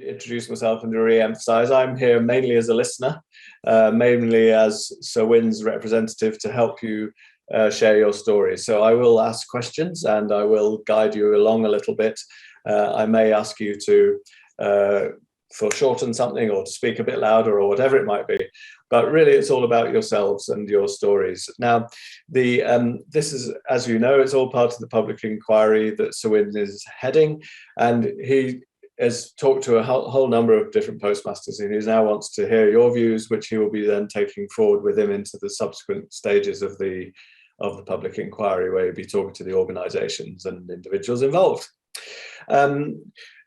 Introduce myself and to re-emphasize, I'm here mainly as a listener, mainly as Sir Wynn's representative to help you share your story. So I will ask questions and I will guide you along a little bit. I may ask you to foreshorten something or to speak a bit louder or whatever it might be. But really, it's all about yourselves and your stories. Now, this is, as you know, it's all part of the public inquiry that Sir Wynn is heading, and he has talked to a whole number of different postmasters, and he now wants to hear your views, which he will be then taking forward with him into the subsequent stages of the public inquiry, where he'll be talking to the organisations and individuals involved.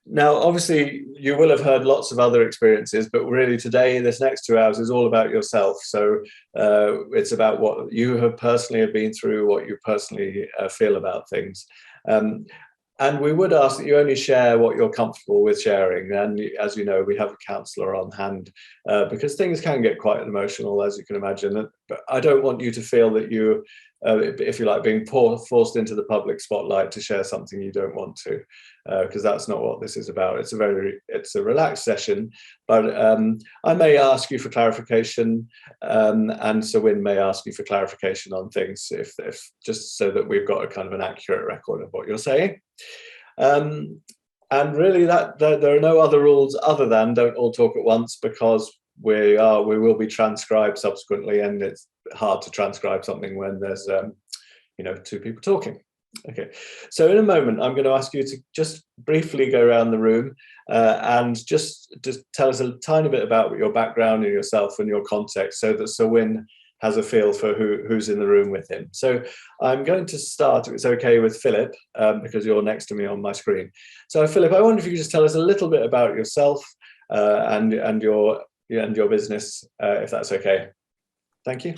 Now, obviously, you will have heard lots of other experiences, but really today, this next 2 hours is all about yourself. So it's about what you have personally been through, what you personally feel about things. And we would ask that you only share what you're comfortable with sharing. And as you know, we have a counsellor on hand because things can get quite emotional, as you can imagine. But I don't want you to feel that you, if you like, being forced into the public spotlight to share something you don't want to, because that's not what this is about. It's a relaxed session, but I may ask you for clarification, and Sir Wynn may ask you for clarification on things, if just so that we've got a kind of an accurate record of what you're saying. And really, there are no other rules other than don't all talk at once, because we will be transcribed subsequently, and it's hard to transcribe something when there's two people talking. Okay, so in a moment I'm going to ask you to just briefly go around the room and just tell us a tiny bit about your background and yourself and your context, so that Sir Wynn has a feel for who's in the room with him. So I'm going to start, if it's okay, with Philip, because you're next to me on my screen. So Philip, I wonder if you could just tell us a little bit about yourself and your business, if that's okay. Thank you.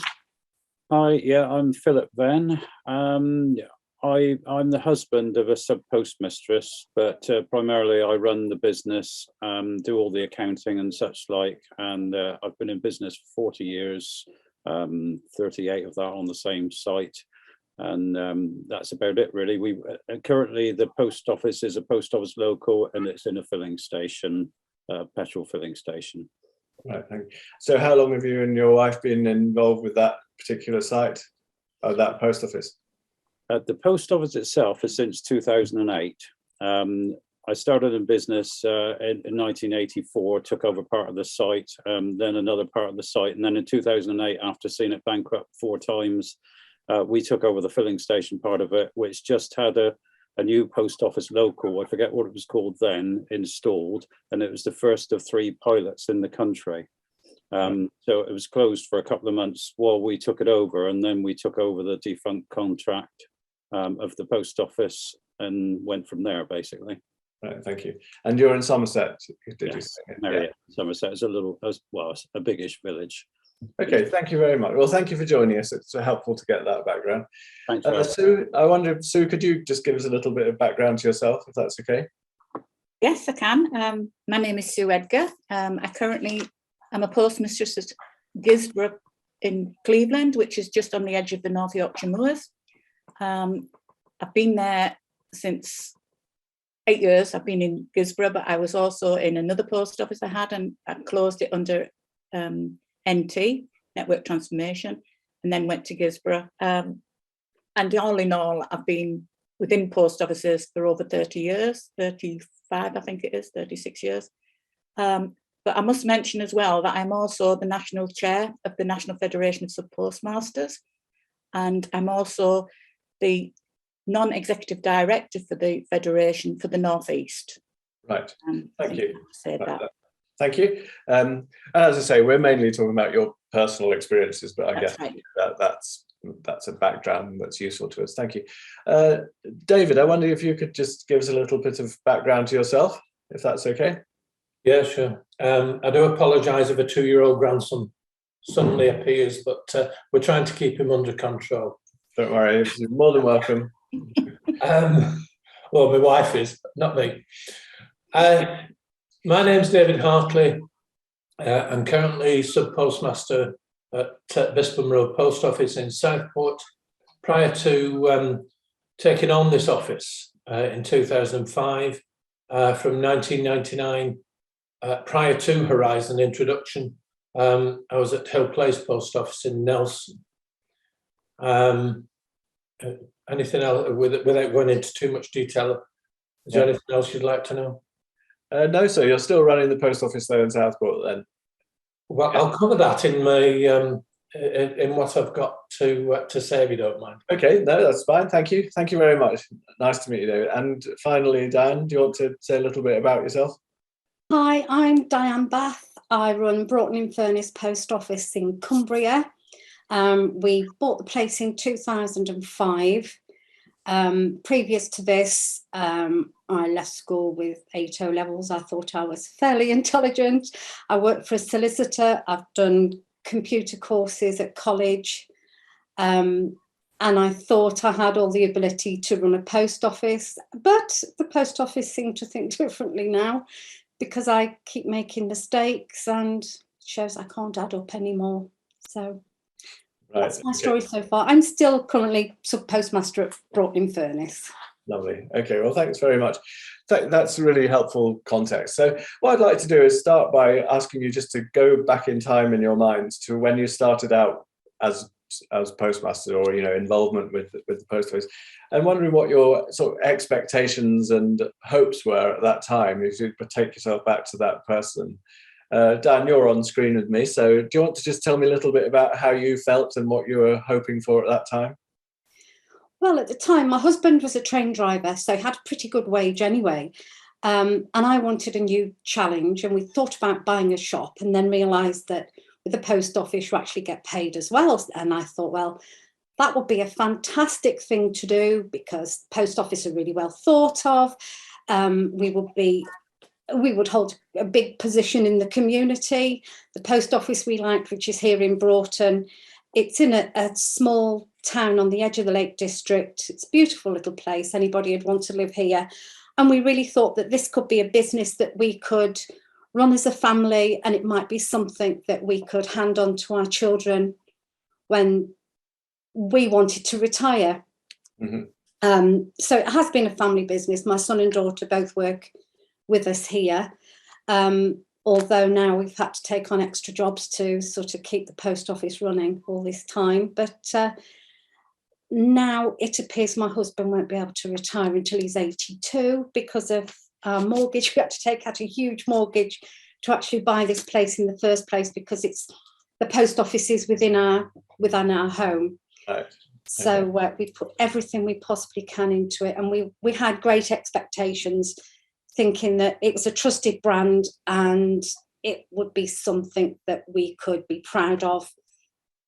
Hi, yeah, I'm Philip Venn. I'm the husband of a sub-postmistress, but primarily I run the business, do all the accounting and such like, and I've been in business for 40 years, 38 of that on the same site, and that's about it really. We currently, the post office is a post office local, and it's in a filling station, petrol filling station. Right, thank you. So how long have you and your wife been involved with that particular site, that post office? The post office itself is since 2008. I started in business in 1984, took over part of the site, then another part of the site, and then in 2008, after seeing it bankrupt 4 times, we took over the filling station part of it, which just had a new post office local, I forget what it was called then, installed, and it was the first of 3 pilots in the country. So it was closed for a couple of months while we took it over, and then we took over the defunct contract of the post office and went from there, basically. Right, thank you. And you're in Somerset, did yes, you say? Yeah. Somerset is a biggish village. Okay, thank you very much. Well, thank you for joining us. It's helpful to get that background. Thanks. Sue, I wonder, Sue, could you just give us a little bit of background to yourself, if that's okay? Yes, I can. My name is Sue Edgar. I'm a postmistress at Gisborough in Cleveland, which is just on the edge of the North Yorkshire Moors. I've been there since 8 years. I've been in Gisborough, but I was also in another post office I had, and I closed it under NT, Network Transformation, and then went to Gisborough. And all in all, I've been within post offices for over 30 years, 35, I think it is, 36 years. But I must mention as well that I'm also the national chair of the National Federation of Sub-Postmasters, and I'm also the non-executive director for the Federation for the North East. Right, thank you. Say that. Thank you. And as I say, we're mainly talking about your personal experiences, but I guess right. that's a background that's useful to us. Thank you. David, I wonder if you could just give us a little bit of background to yourself, if that's okay. Yeah, sure. I do apologise if a 2-year-old grandson suddenly appears, but we're trying to keep him under control. Don't worry, you're more than welcome. Well, my wife is, not me. My name's David Hartley. I'm currently sub-postmaster at Bispam Road Post Office in Southport. Prior to taking on this office in 2005, from 1999 prior to Horizon introduction, I was at Hill Place Post Office in Nelson. Anything else, without going into too much detail? Is there anything else you'd like to know? No, sir. You're still running the post office there in Southport, then? Well, I'll cover that in my in what I've got to say, if you don't mind. Okay, no, that's fine. Thank you. Thank you very much. Nice to meet you, David. And finally, Diane, do you want to say a little bit about yourself? Hi, I'm Diane Bath. I run Broughton-in-Furness Post Office in Cumbria. We bought the place in 2005. Previous to this, I left school with 8 O-levels. I thought I was fairly intelligent. I worked for a solicitor. I've done computer courses at college. And I thought I had all the ability to run a post office, but the post office seemed to think differently now, because I keep making mistakes and it shows I can't add up anymore. So that's my story so far. I'm still currently sub-postmaster at Broughton-in-Furness. Lovely. Okay, well, thanks very much. That's really helpful context. So what I'd like to do is start by asking you just to go back in time in your minds to when you started out as postmaster, or involvement with the post office, and wondering what your sort of expectations and hopes were at that time. If you could take yourself back to that person. Dan, you're on screen with me, so do you want to just tell me a little bit about how you felt and what you were hoping for at that time? Well, at the time, my husband was a train driver, so he had a pretty good wage anyway. And I wanted a new challenge, and we thought about buying a shop, and then realised that with the post office, you actually get paid as well. And I thought, well, that would be a fantastic thing to do, because post office are really well thought of. We would hold a big position in the community. The post office we liked, which is here in Broughton, it's in a small town on the edge of the Lake District. It's a beautiful little place. Anybody would want to live here. And we really thought that this could be a business that we could run as a family, and it might be something that we could hand on to our children when we wanted to retire. Mm-hmm. So it has been a family business. My son and daughter both work with us here, although now we've had to take on extra jobs to sort of keep the post office running all this time. But now it appears my husband won't be able to retire until he's 82 because of our mortgage. We had to take out a huge mortgage to actually buy this place in the first place, because it's the post office is within our home. Right. So we put everything we possibly can into it, and we had great expectations, thinking that it was a trusted brand and it would be something that we could be proud of,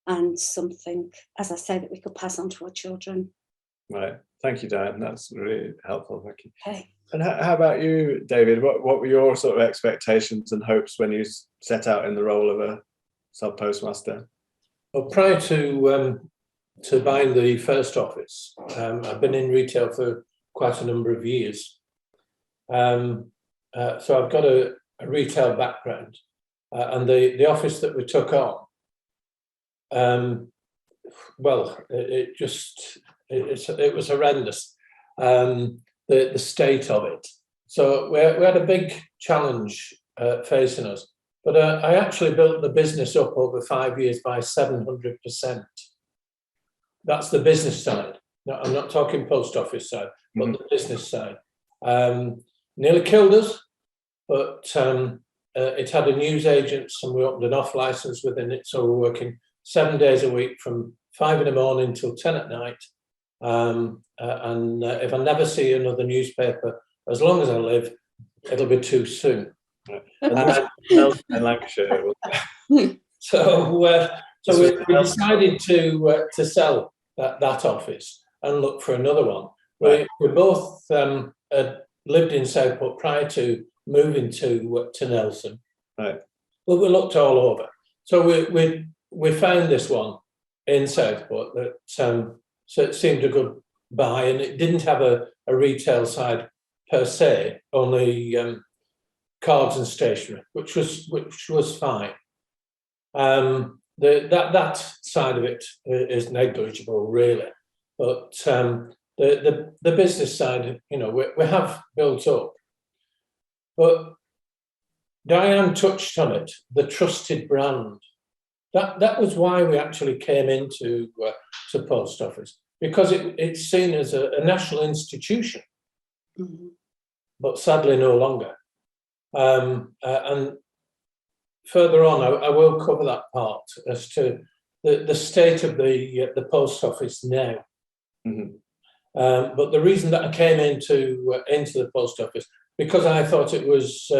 and something, as I say, that we could pass on to our children. Right. Thank you, Diane. That's really helpful. Thank you. Okay. And how about you, David? What were your sort of expectations and hopes when you set out in the role of a sub-postmaster? Well, prior to buying the first office, I've been in retail for quite a number of years. So I've got a retail background, and the office that we took on, well, it was horrendous, the state of it. So we had a big challenge facing us, but I actually built the business up over 5 years by 700%. That's the business side. No, I'm not talking post office side, but the business side. Nearly killed us, but it had a news agent, and we opened an off license within it, so we're working 7 days a week from 5 a.m. till 10 at night. And if I never see another newspaper, as long as I live, it'll be too soon. Right. And that's in Lancashire. So we decided to sell that office and look for another one. Right. We both had lived in Southport prior to moving to Nelson. Right. But we looked all over. So we found this one in Southport that so it seemed a good buy, and it didn't have a retail side per se, only cards and stationery, which was fine. That side of it is negligible, really, but the business side, we have built up. But Diane touched on it, the trusted brand. That was why we actually came into to post office, because it's seen as a national institution, but sadly no longer. And further on, I will cover that part as to the state of the post office now. But the reason that I came into the post office, because I thought it was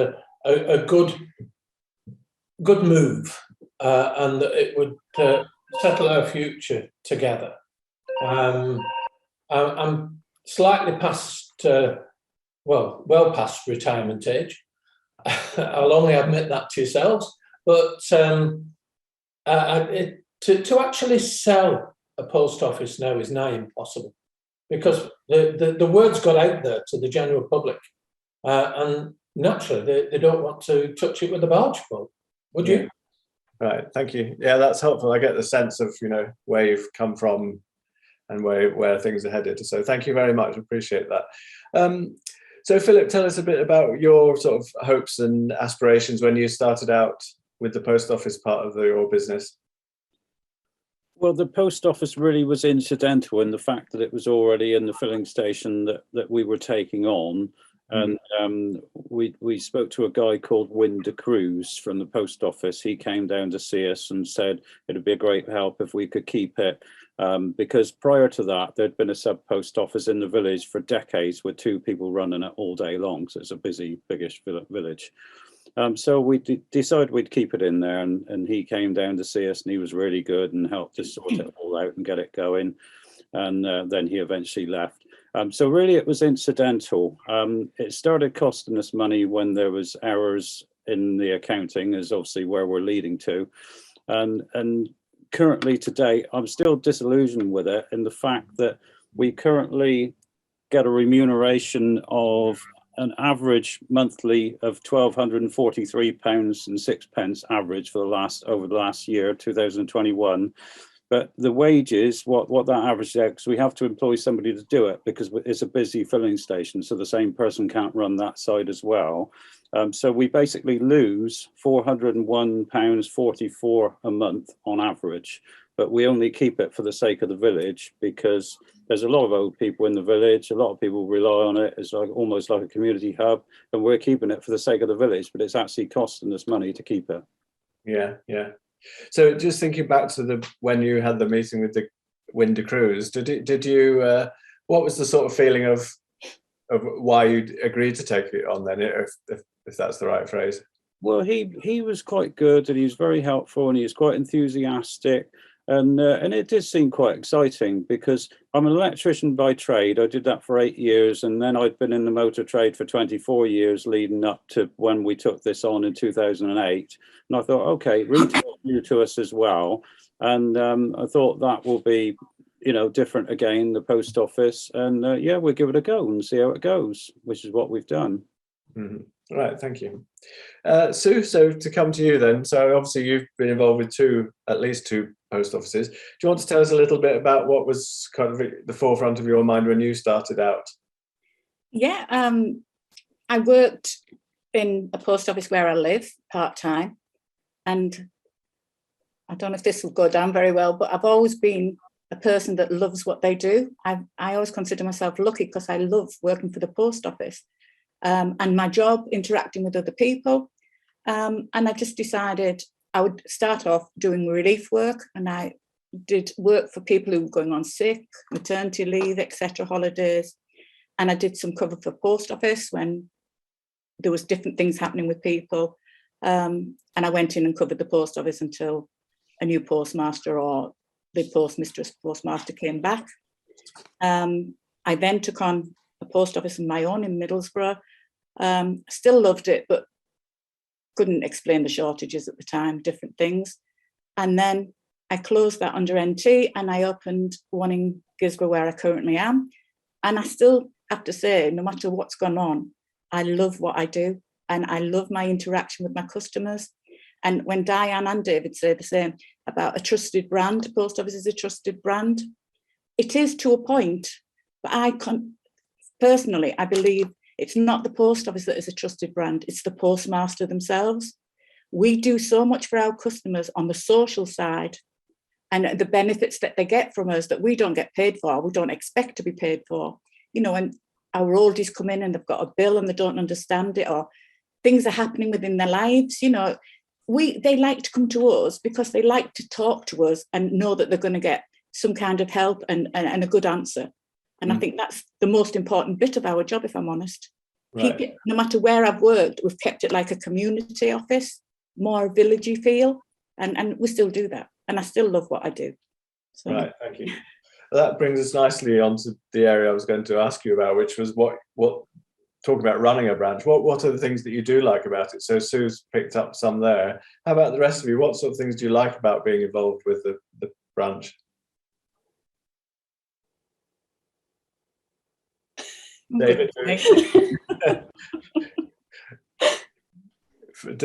a good move, and that it would settle our future together. I'm slightly past, well past retirement age. I'll only admit that to yourselves. But to actually sell a post office now is nigh impossible, because the word's got out there to the general public, and naturally they don't want to touch it with a barge pole. Would you? Right, thank you. Yeah, that's helpful. I get the sense of, where you've come from and where things are headed. So thank you very much. Appreciate that. So Philip, tell us a bit about your sort of hopes and aspirations when you started out with the post office part of your business. Well, the post office really was incidental in the fact that it was already in the filling station that we were taking on. And we spoke to a guy called Win de Cruz from the post office. He came down to see us and said it'd be a great help if we could keep it, because prior to that there'd been a sub post office in the village for decades with 2 people running it all day long. So it's a busy, biggish village. So we decided we'd keep it in there, and he came down to see us, and he was really good and helped us sort it all out and get it going. And then he eventually left. So really it was incidental. It started costing us money when there was errors in the accounting, is obviously where we're leading to. And currently today, I'm still disillusioned with it in the fact that we currently get a remuneration of an average monthly of £1,243.06 average for over the last year, 2021. But the wages, what that averages out, because we have to employ somebody to do it because it's a busy filling station, so the same person can't run that side as well. So we basically lose £401.44 a month on average, but we only keep it for the sake of the village because there's a lot of old people in the village. A lot of people rely on it. It's almost like a community hub, and we're keeping it for the sake of the village, but it's actually costing us money to keep it. Yeah. So just thinking back to when you had the meeting with the Win de Cruz, did you what was the sort of feeling of why you agreed to take it on then, if that's the right phrase? Well, he was quite good, and he was very helpful, and he was quite enthusiastic, and it did seem quite exciting because I'm an electrician by trade. I did that for 8 years, and then I'd been in the motor trade for 24 years leading up to when we took this on in 2008. And I thought, okay, retail new to us as well, and I thought that will be, different again, the post office, and we'll give it a go and see how it goes, which is what we've done. Mm-hmm. Right, thank you. Sue, so to come to you then, so obviously you've been involved with at least two post offices. Do you want to tell us a little bit about what was kind of the forefront of your mind when you started out? Yeah, I worked in a post office where I live part-time, and I don't know if this will go down very well, but I've always been a person that loves what they do. I always consider myself lucky because I love working for the post office. And my job interacting with other people. And I just decided I would start off doing relief work, and I did work for people who were going on sick, maternity leave, etc., holidays. And I did some cover for post office when there was different things happening with people. And I went in and covered the post office until a new postmaster or the postmaster came back. I then took on a post office of my own in Middlesbrough. Still loved it, but couldn't explain the shortages at the time, different things. And then I closed that under NT and I opened one in Guisborough where I currently am. And I still have to say, no matter what's gone on, I love what I do and I love my interaction with my customers. And when Diane and David say the same about a trusted brand, post office is a trusted brand, it is to a point, but personally, I believe It's not the post office that is a trusted brand, it's the postmaster themselves. We do so much for our customers on the social side and the benefits that they get from us that we don't get paid for, we don't expect to be paid for. You know, when our oldies come in and they've got a bill and they don't understand it, or things are happening within their lives, you know, they like to come to us because they like to talk to us and know that they're going to get some kind of help and a good answer. And I think that's the most important bit of our job, if I'm honest. Right. Keep it, no matter where I've worked, we've kept it like a community office, more villagey feel, and we still do that. And I still love what I do. So, right, thank you. That brings us nicely onto the area I was going to ask you about, which was what talk about running a branch. What are the things that you do like about it? So Sue's picked up some there. How about the rest of you? What sort of things do you like about being involved with the branch? David.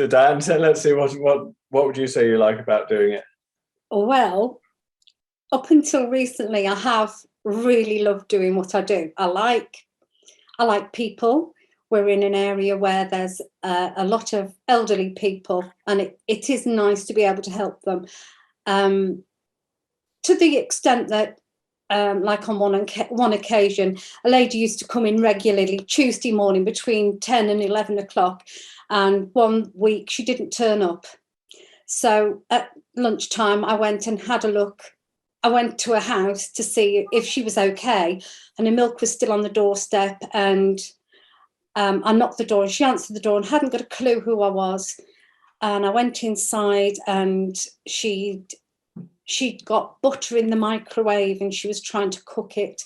Dan, so let's see what would you say you like about doing it? Well, up until recently, I have really loved doing what I do. I like people. We're in an area where there's a lot of elderly people, and it is nice to be able to help them. To the extent that, like on one occasion, a lady used to come in regularly Tuesday morning between 10 and 11 o'clock, and one week she didn't turn up. So at lunchtime, I went and had a look. I went to her house to see if she was okay, and her milk was still on the doorstep, and I knocked the door and she answered the door and hadn't got a clue who I was. And I went inside, and she'd got butter in the microwave and she was trying to cook it.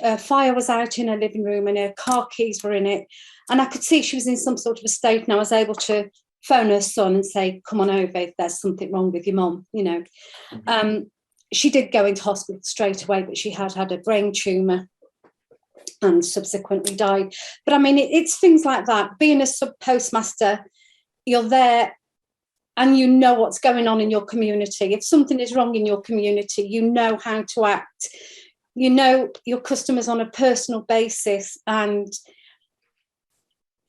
Her fire was out in her living room and her car keys were in it. And I could see she was in some sort of a state, and I was able to phone her son and say, come on over if there's something wrong with your mum, you know. She did go into hospital straight away, but she had a brain tumour and subsequently died. But I mean, it's things like that. Being a sub-postmaster, you're there and you know what's going on in your community. If something is wrong in your community, you know how to act. You know your customers on a personal basis, and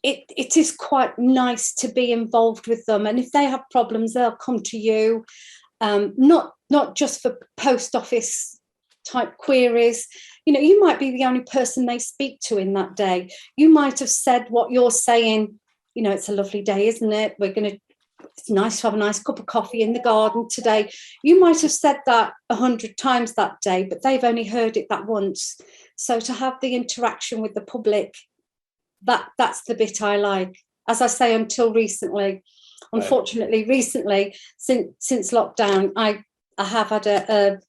it is quite nice to be involved with them. And if they have problems, they'll come to you, not just for post office type queries. You know, you might be the only person they speak to in that day. You might have said what you're saying, you know, it's a lovely day, isn't it? It's nice to have a nice cup of coffee in the garden today. You might have said that 100 times that day, but they've only heard it that once. So to have the interaction with the public, that's the bit I like. As I say, until recently, unfortunately, recently, since lockdown, I have had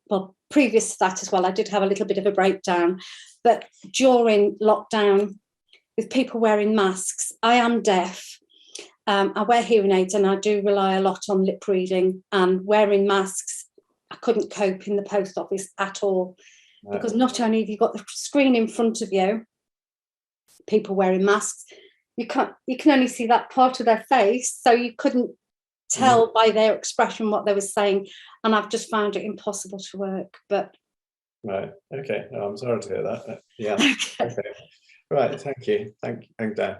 well, previous to that as well, I did have a little bit of a breakdown. But during lockdown, with people wearing masks, I am deaf. I wear hearing aids and I do rely a lot on lip reading, and wearing masks, I couldn't cope in the post office at all. Right. Because not only have you got the screen in front of you, people wearing masks, you can only see that part of their face, so you couldn't tell by their expression what they were saying, and I've just found it impossible to work. But right, okay, no, I'm sorry to hear that. Yeah, okay, right, thank you, thank Dan.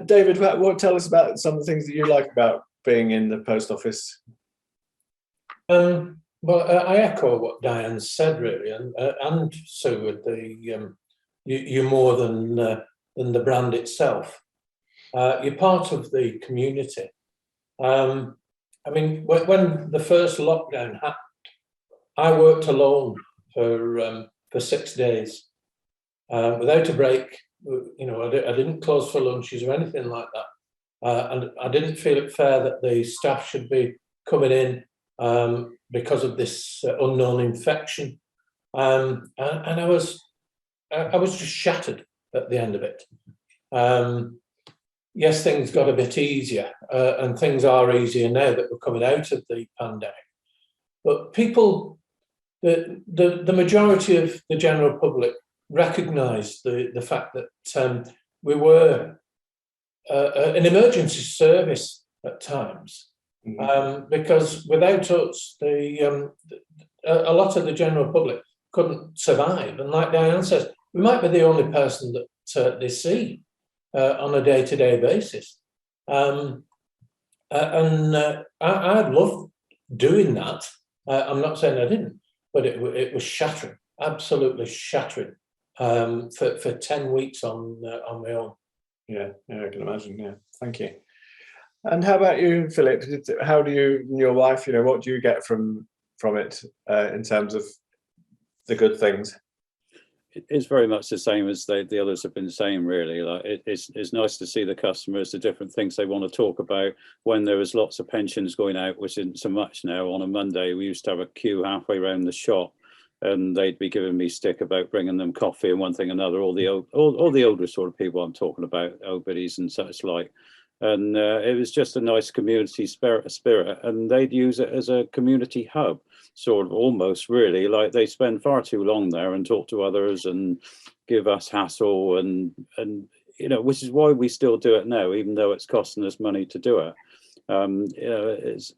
David, tell us about some of the things that you like about being in the post office. Well, I echo what Diane said, really, and Sue, with the you're more than the brand itself. You're part of the community. I mean, when the first lockdown happened, I worked alone for 6 days without a break. You know, I didn't close for lunches or anything like that, and I didn't feel it fair that the staff should be coming in because of this unknown infection, and I was just shattered at the end of it. Yes, things got a bit easier, and things are easier now that we're coming out of the pandemic. But people, the majority of the general public recognised the fact that we were an emergency service at times, because without us, a lot of the general public couldn't survive. And like Diane says, we might be the only person that they see on a day-to-day basis. I loved doing that. I'm not saying I didn't, but it was shattering, absolutely shattering, for 10 weeks on my own. Yeah, I can imagine. Yeah, thank you. And how about you, Philip? How do you and your wife, what do you get from it in terms of the good things? It's very much the same as the others have been saying, really. Like it's nice to see the customers, the different things they want to talk about. When there was lots of pensions going out, which isn't so much now. On a Monday, we used to have a queue halfway around the shop, and they'd be giving me stick about bringing them coffee and one thing and another. All the older sort of people I'm talking about, old biddies and such like. And it was just a nice community spirit, and they'd use it as a community hub, sort of, almost, really. Like, they spend far too long there and talk to others and give us hassle, and which is why we still do it now, even though it's costing us money to do it. It's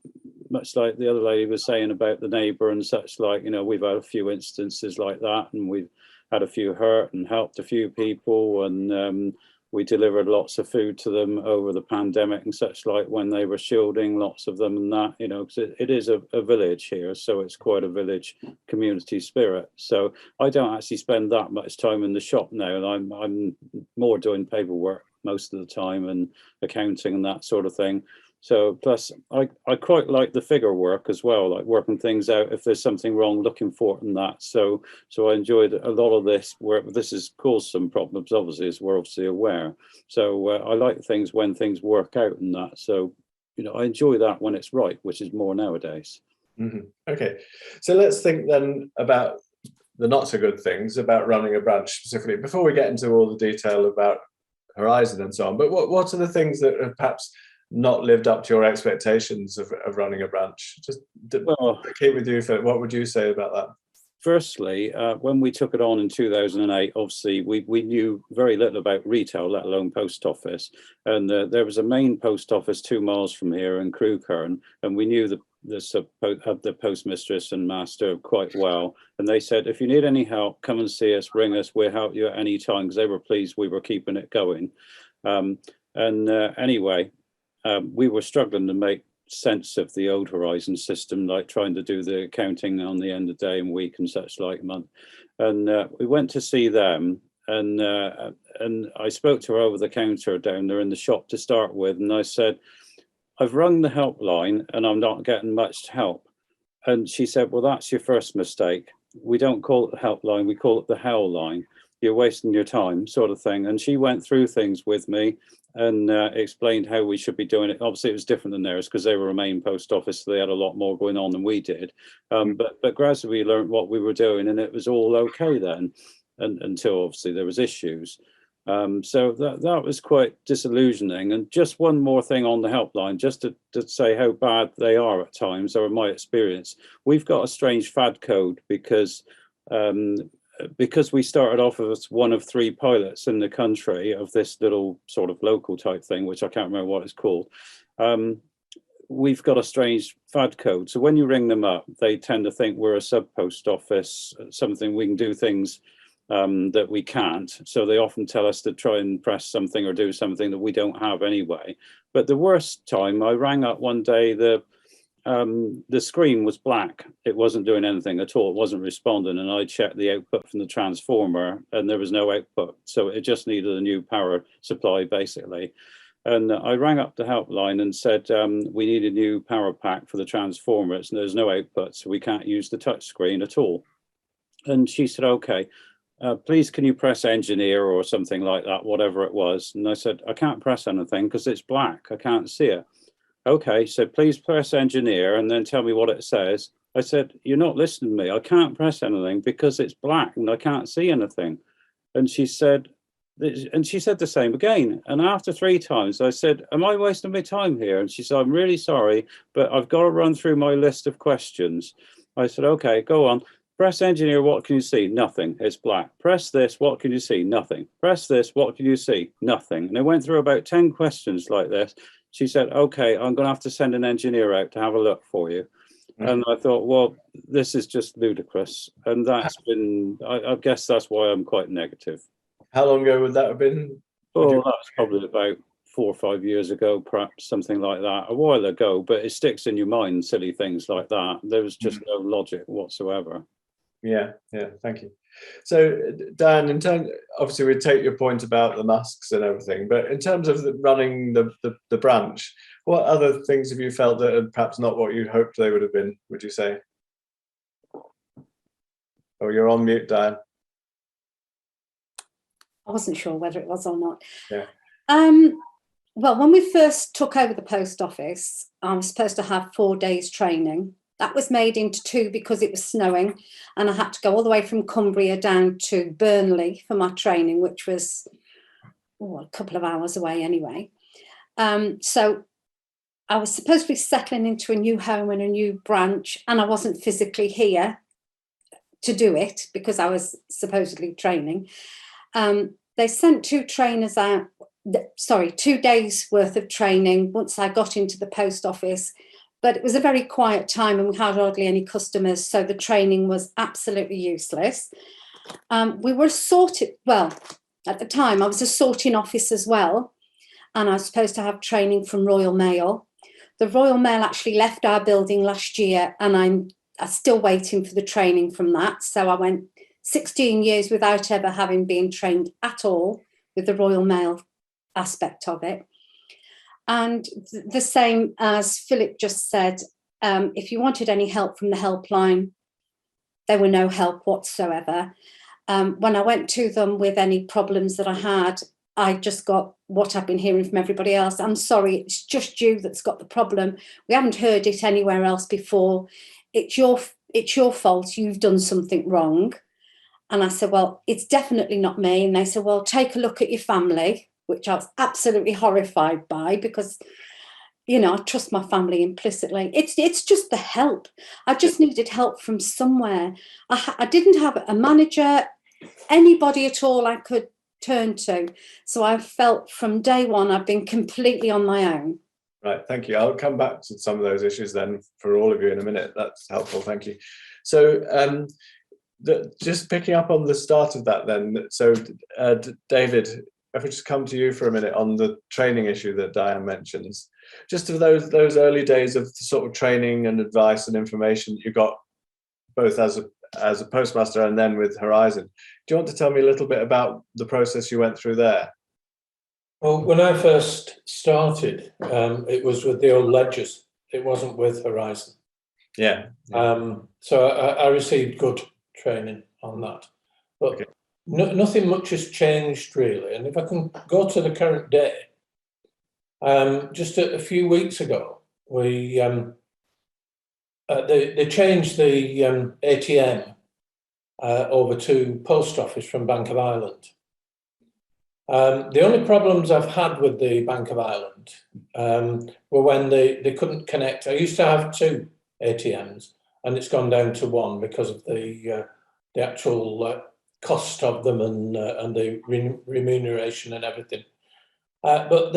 much like the other lady was saying about the neighbour and such like. We've had a few instances like that, and we've had a few hurt and helped a few people, and we delivered lots of food to them over the pandemic and such like, when they were shielding, lots of them, and that, because it is a village here, so it's quite a village community spirit. So I don't actually spend that much time in the shop now, and I'm more doing paperwork most of the time and accounting and that sort of thing. So plus I quite like the figure work as well, like working things out if there's something wrong, looking for it and that. So I enjoyed a lot of this, where this has caused some problems, obviously, as we're obviously aware. So I like things when things work out and that. So, I enjoy that when it's right, which is more nowadays. Mm-hmm. Okay, so let's think then about the not so good things about running a branch specifically, before we get into all the detail about Horizon and so on. But what are the things that have perhaps not lived up to your expectations of running a branch? Just keep with you, Philip. What would you say about that? Firstly, when we took it on in 2008, obviously we knew very little about retail, let alone post office. And there was a main post office 2 miles from here in Crewkern, and we knew the postmistress and master quite well. And they said, if you need any help, come and see us, ring us, we'll help you at any time, because they were pleased we were keeping it going. Anyway, we were struggling to make sense of the old Horizon system, like trying to do the accounting on the end of day and week and such like month. And we went to see them, and I spoke to her over the counter down there in the shop to start with, and I said, I've rung the helpline and I'm not getting much help. And she said, well, that's your first mistake. We don't call it the helpline, we call it the hell line. You're wasting your time, sort of thing. And she went through things with me and explained how we should be doing it. Obviously, it was different than theirs because they were a main post office, so they had a lot more going on than we did. But gradually we learned what we were doing, and it was all okay then, until obviously there was issues. So that was quite disillusioning. And just one more thing on the helpline, just to say how bad they are at times, or in my experience. We've got a strange FAD code because we started off as one of 3 pilots in the country of this little sort of local type thing, which I can't remember what it's called. We've got a strange FAD code. So when you ring them up, they tend to think we're a sub post office, something we can do things that we can't. So they often tell us to try and press something or do something that we don't have anyway. But the worst time, I rang up one day, the screen was black. It wasn't doing anything at all. It wasn't responding. And I checked the output from the transformer and there was no output. So it just needed a new power supply, basically. And I rang up the helpline and said, we need a new power pack for the transformers, and there's no output, so we can't use the touch screen at all. And she said, okay, please can you press engineer or something like that, whatever it was. And I said, I can't press anything because it's black. I can't see it. Okay, so please press engineer and then tell me what it says. I said, you're not listening to me. I can't press anything because it's black and I can't see anything. And she said the same again. And after 3 times, I said, am I wasting my time here? And she said, I'm really sorry, but I've got to run through my list of questions. I said, okay, go on. Press engineer, what can you see? Nothing, it's black. Press this, what can you see? Nothing. Press this, what can you see? Nothing. And I went through about 10 questions like this. She said, okay, I'm going to have to send an engineer out to have a look for you. Mm-hmm. And I thought, well, this is just ludicrous. And that's been, I guess that's why I'm quite negative. How long ago would that have been? Oh, that's probably about 4 or 5 years ago, perhaps, something like that. A while ago, but it sticks in your mind, silly things like that. There was just no logic whatsoever. Yeah, thank you. So, Dan, in terms, obviously, we take your point about the masks and everything, but in terms of running the branch, what other things have you felt that are perhaps not what you hoped they would have been, would you say? Oh, you're on mute, Dan. I wasn't sure whether it was or not. Yeah. Well, when we first took over the post office, I was supposed to have 4 days training. That was made into 2 because it was snowing, and I had to go all the way from Cumbria down to Burnley for my training, which was a couple of hours away anyway. So I was supposed to be settling into a new home and a new branch, and I wasn't physically here to do it because I was supposedly training. They sent 2 trainers out, 2 days worth of training once I got into the post office, but it was a very quiet time and we had hardly any customers, so the training was absolutely useless. We were sorted, well, at the time I was a sorting office as well, and I was supposed to have training from Royal Mail. The Royal Mail actually left our building last year, and I'm still waiting for the training from that. So I went 16 years without ever having been trained at all with the Royal Mail aspect of it. And the same as Philip just said, if you wanted any help from the helpline, there were no help whatsoever. When I went to them with any problems that I had, I just got what I've been hearing from everybody else. I'm sorry, it's just you that's got the problem. We haven't heard it anywhere else before. It's your fault. You've done something wrong. And I said, well, it's definitely not me. And they said, well, take a look at your family, which I was absolutely horrified by because, you know, I trust my family implicitly. It's just the help. I just needed help from somewhere. I didn't have a manager, anybody at all I could turn to. So I felt from day one I've been completely on my own. Right, thank you. I'll come back to some of those issues then for all of you in a minute. That's helpful, thank you. So just picking up on the start of that then, so David, if we just come to you for a minute on the training issue that Diane mentions, just of those early days of the sort of training and advice and information you got both as a postmaster and then with Horizon. Do you want to tell me a little bit about the process you went through there? Well, when I first started, it was with the old ledgers. It wasn't with Horizon. Yeah. So I received good training on that. But okay. Nothing much has changed really. And if I can go to the current day, just a few weeks ago, they changed the ATM over to Post Office from Bank of Ireland. The only problems I've had with the Bank of Ireland were when they couldn't connect. I used to have 2 ATMs, and it's gone down to 1 because of the actual cost of them and the remuneration and everything. But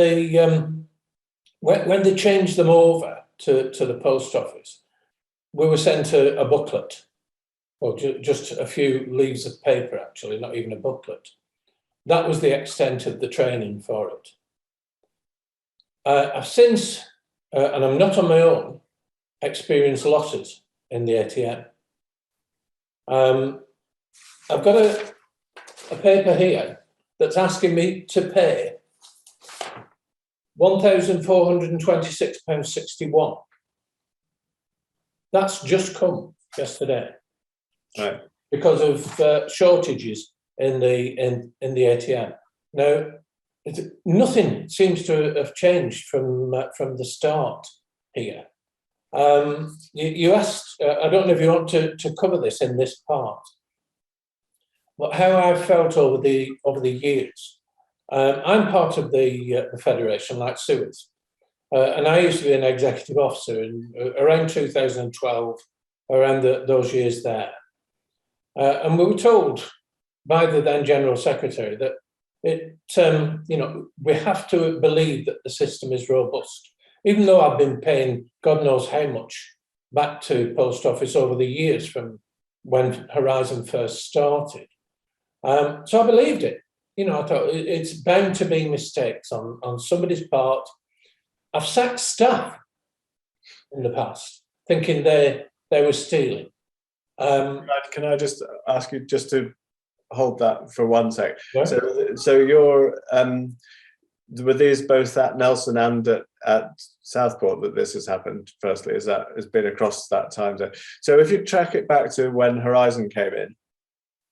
when they changed them over to the post office, we were sent a booklet, or just a few leaves of paper, actually, not even a booklet. That was the extent of the training for it. I've since, and I'm not on my own, experienced losses in the ATM. I've got a paper here that's asking me to pay £1,426.61. That's just come yesterday, right? Because of shortages in the ATM. Now, nothing seems to have changed from the start here. You asked, I don't know if you want to cover this in this part, but how I've felt over the years. I'm part of the federation, like Sue is, and I used to be an executive officer in around 2012, around those years there, and we were told by the then General Secretary that we have to believe that the system is robust. Even though I've been paying God knows how much back to Post Office over the years from when Horizon first started. So I believed it. I thought it's bound to be mistakes on somebody's part. I've sacked staff in the past, thinking they were stealing. Can I just ask you just to hold that for one sec? Yeah. So you're were these both at Nelson and at Southport that this has happened? Firstly, has been across that time zone? So if you track it back to when Horizon came in,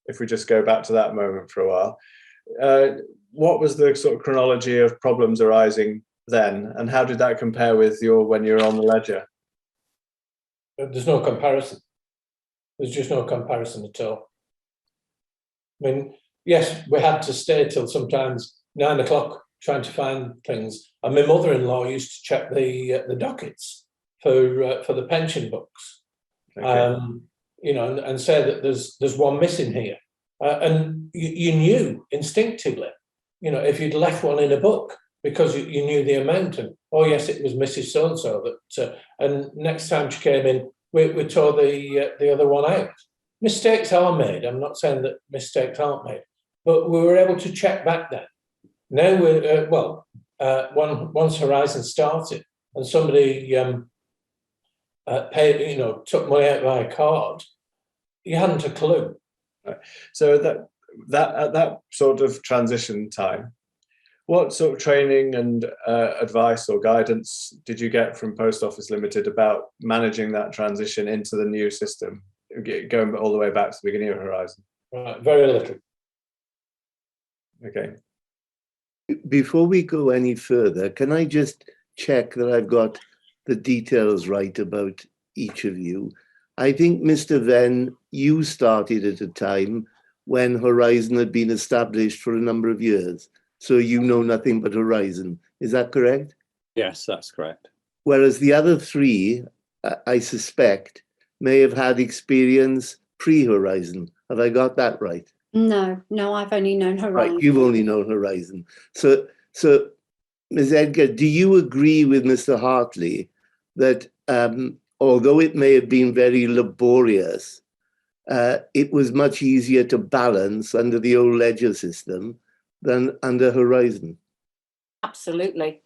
if we just go back to that moment for a while, what was the sort of chronology of problems arising then, and how did that compare with when you're on the ledger? There's no comparison. There's just no comparison at all. I mean, yes, we had to stay till sometimes 9 o'clock trying to find things. And my mother-in-law used to check the dockets for the pension books, Okay. and say that there's one missing here. And you knew instinctively, if you'd left one in a book because you knew the amount. And, oh, yes, it was Mrs. So-and-so. And next time she came in, we tore the other one out. Mistakes are made. I'm not saying that mistakes aren't made, but we were able to check back then. Now we're, once Horizon started and somebody paid, took money out by a card, you hadn't a clue. Right. So that at that sort of transition time, what sort of training and advice or guidance did you get from Post Office Limited about managing that transition into the new system, going all the way back to the beginning of Horizon? Right, very little. Okay. Before we go any further, can I just check that I've got the details right about each of you? I think, Mr. Venn, you started at a time when Horizon had been established for a number of years. So you know nothing but Horizon. Is that correct? Yes, that's correct. Whereas the other three, I suspect, may have had experience pre-Horizon. Have I got that right? No, I've only known Horizon. Right, you've only known Horizon. So Ms. Edgar, do you agree with Mr. Hartley that although it may have been very laborious, it was much easier to balance under the old ledger system than under Horizon? Absolutely.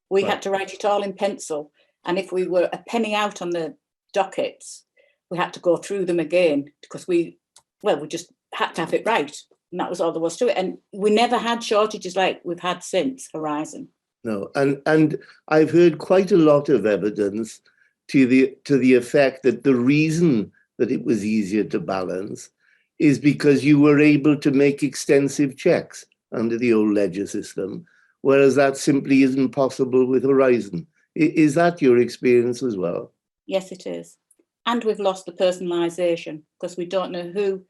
We Right. had to write it all in pencil. And if we were a penny out on the dockets, we had to go through them again because we just had to have it right. And that was all there was to it. And we never had shortages like we've had since Horizon. No, and I've heard quite a lot of evidence to the effect that the reason that it was easier to balance is because you were able to make extensive checks under the old ledger system, whereas that simply isn't possible with Horizon. Is that your experience as well? Yes, it is. And we've lost the personalisation because we don't know who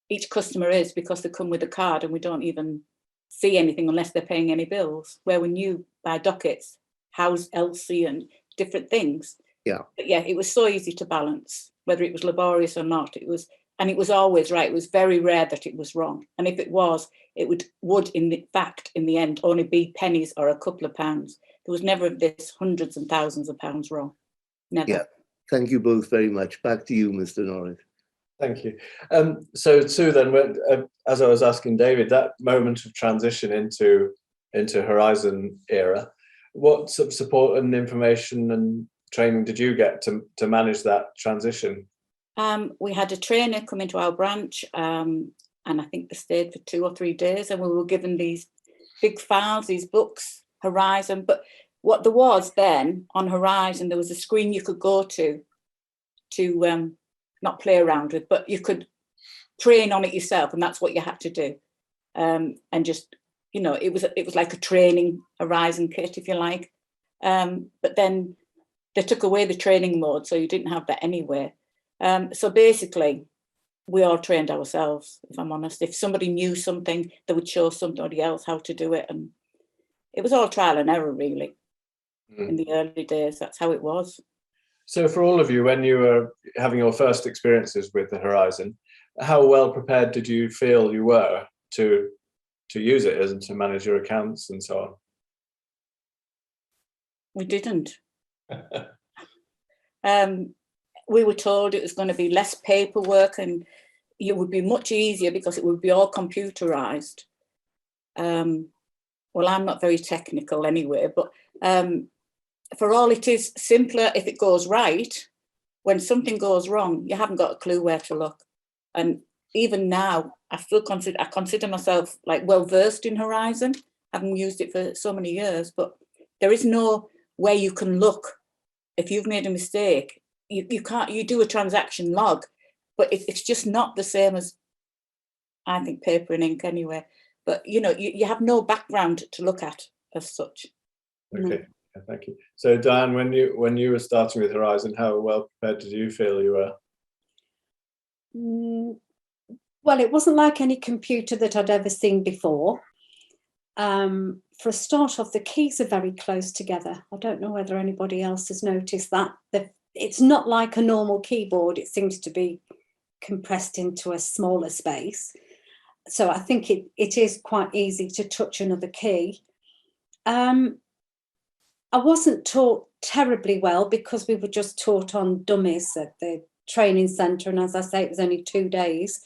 each customer is because they come with a card and we don't even see anything unless they're paying any bills, where we knew by dockets, house, LC and different things. Yeah. But yeah, it was so easy to balance, whether it was laborious or not. It was always right. It was very rare that it was wrong. And if it was, it would in fact, in the end, only be pennies or a couple of pounds. There was never this hundreds and thousands of pounds wrong. Never. Yeah. Thank you both very much. Back to you, Mr. Norris. Thank you. So Sue, then, as I was asking David, that moment of transition into Horizon era, what sort of support and information and training did you get to manage that transition? We had a trainer come into our branch, and I think they stayed for 2 or 3 days, and we were given these big files, these books, Horizon. But what there was then on Horizon, there was a screen you could go to not play around with, but you could train on it yourself, and that's what you had to do. And just, it was like a training Horizon kit, if you like. But then they took away the training mode, so you didn't have that anyway. So basically, we all trained ourselves, if I'm honest. If somebody knew something, they would show somebody else how to do it. And it was all trial and error, really, in the early days. That's how it was. So for all of you, when you were having your first experiences with the Horizon, how well prepared did you feel you were to use it and to manage your accounts and so on? We didn't. We were told it was going to be less paperwork and it would be much easier because it would be all computerized. well, I'm not very technical anyway, but for all it is simpler if it goes right. When something goes wrong, you haven't got a clue where to look. And even now, I consider myself like well versed in Horizon, having used it for so many years. But there is no way you can look if you've made a mistake. You can't. You do a transaction log, but it's just not the same as, I think, paper and ink anyway. But you have no background to look at as such. Okay. Thank you. So Diane, when you were starting with Horizon, how well prepared did you feel you were? Well, it wasn't like any computer that I'd ever seen before. For a start off, the keys are very close together. I don't know whether anybody else has noticed that. It's not like a normal keyboard. It seems to be compressed into a smaller space. So I think it is quite easy to touch another key. I wasn't taught terribly well because we were just taught on dummies at the training centre. And as I say, it was only 2 days.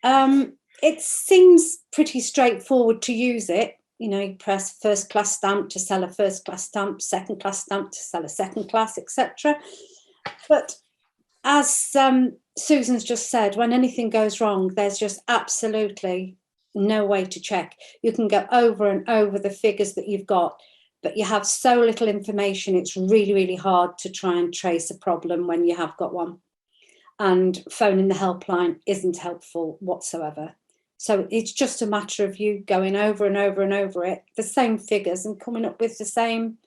It seems pretty straightforward to use it. You press first class stamp to sell a first class stamp, second class stamp to sell a second class, etc. But as Susan's just said, when anything goes wrong, there's just absolutely no way to check. You can go over and over the figures that you've got, but you have so little information, it's really, really hard to try and trace a problem when you have got one. And phoning the helpline isn't helpful whatsoever. So it's just a matter of you going over and over and over it, the same figures, and coming up with the same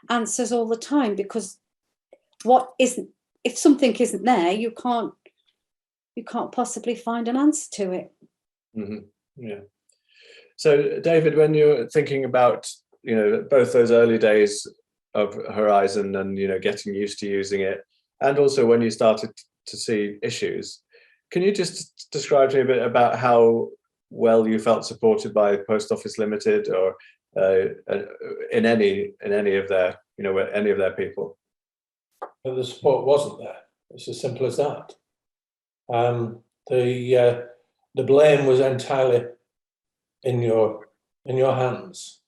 answers all the time, because if something isn't there, you can't possibly find an answer to it. Mm-hmm. Yeah. So David, when you're thinking about both those early days of Horizon and getting used to using it, and also when you started to see issues, can you just describe to me a bit about how well you felt supported by Post Office Limited, or in any of their any of their people? But the support wasn't there. It's as simple as that. The blame was entirely in your hands.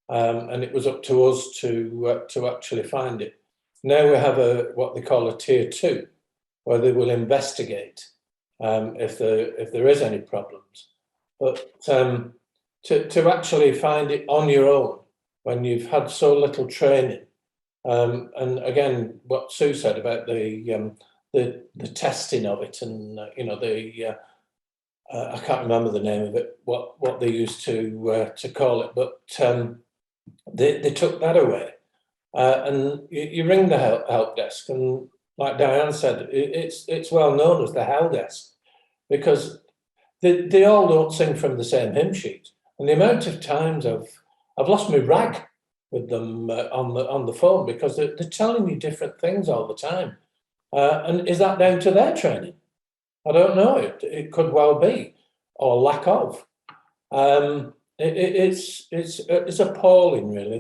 And it was up to us to actually find it. Now we have what they call a tier 2, where they will investigate if there is any problems. But to actually find it on your own when you've had so little training, and again, what Sue said about the testing of it, and I can't remember the name of it, what they used to call it, but they took that away. And you ring the help desk, and like Diane said, it's well known as the hell desk, because they all don't sing from the same hymn sheet. And the amount of times I've lost my rag with them on the phone, because they're telling you different things all the time. And is that down to their training? I don't know. It could well be, or lack of. It's appalling, really,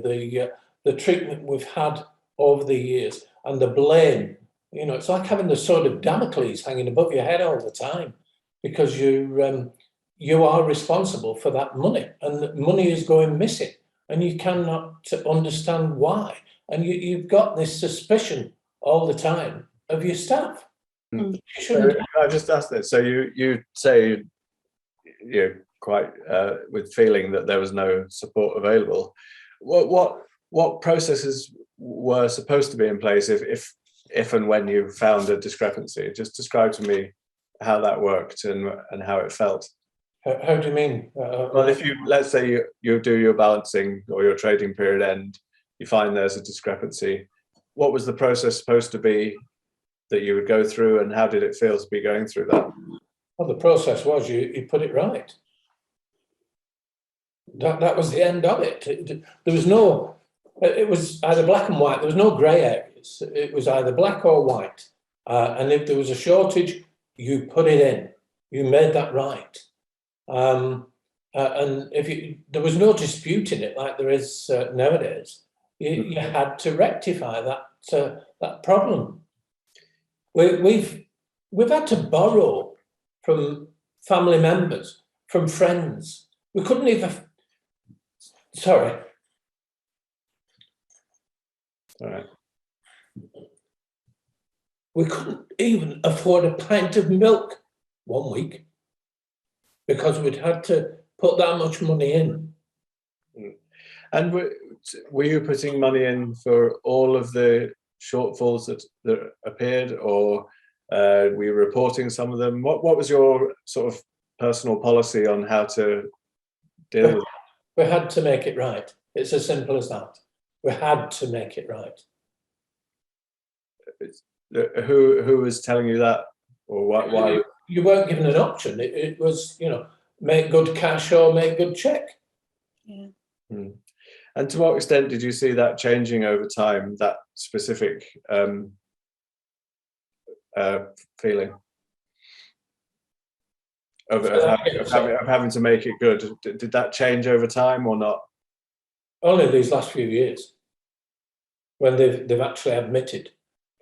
the treatment we've had over the years, and the blame. It's like having the sword of Damocles hanging above your head all the time, because you are responsible for that money, and money is going missing, and you cannot understand why. And you've got this suspicion all the time of your staff. So I just asked this. So you say you're quite with feeling that there was no support available. What processes were supposed to be in place if and when you found a discrepancy? Just describe to me how that worked and how it felt. How do you mean? Well, if let's say you do your balancing or your trading period end, you find there's a discrepancy. What was the process supposed to be that you would go through, and how did it feel to be going through that? Well, the process was you put it right. That was the end of it. There was no. It was either black and white. There was no grey areas. It was either black or white. And if there was a shortage, you put it in. You made that right. And if there was no disputing it like there is nowadays, you had to rectify that problem. We've had to borrow from family members, from friends. We couldn't even Sorry. All right. We couldn't even afford a pint of milk one week because we'd had to put that much money in. And were you putting money in for all of the shortfalls that appeared, or were you reporting some of them? What was your sort of personal policy on how to deal with it? We had to make it right. It's as simple as that. We had to make it right. Who was telling you that, or why? You weren't given an option. It was, you know, make good cash or make good check. Yeah. And to what extent did you see that changing over time, that specific feeling of having to make it good? Did that change over time or not? Only these last few years, when they've actually admitted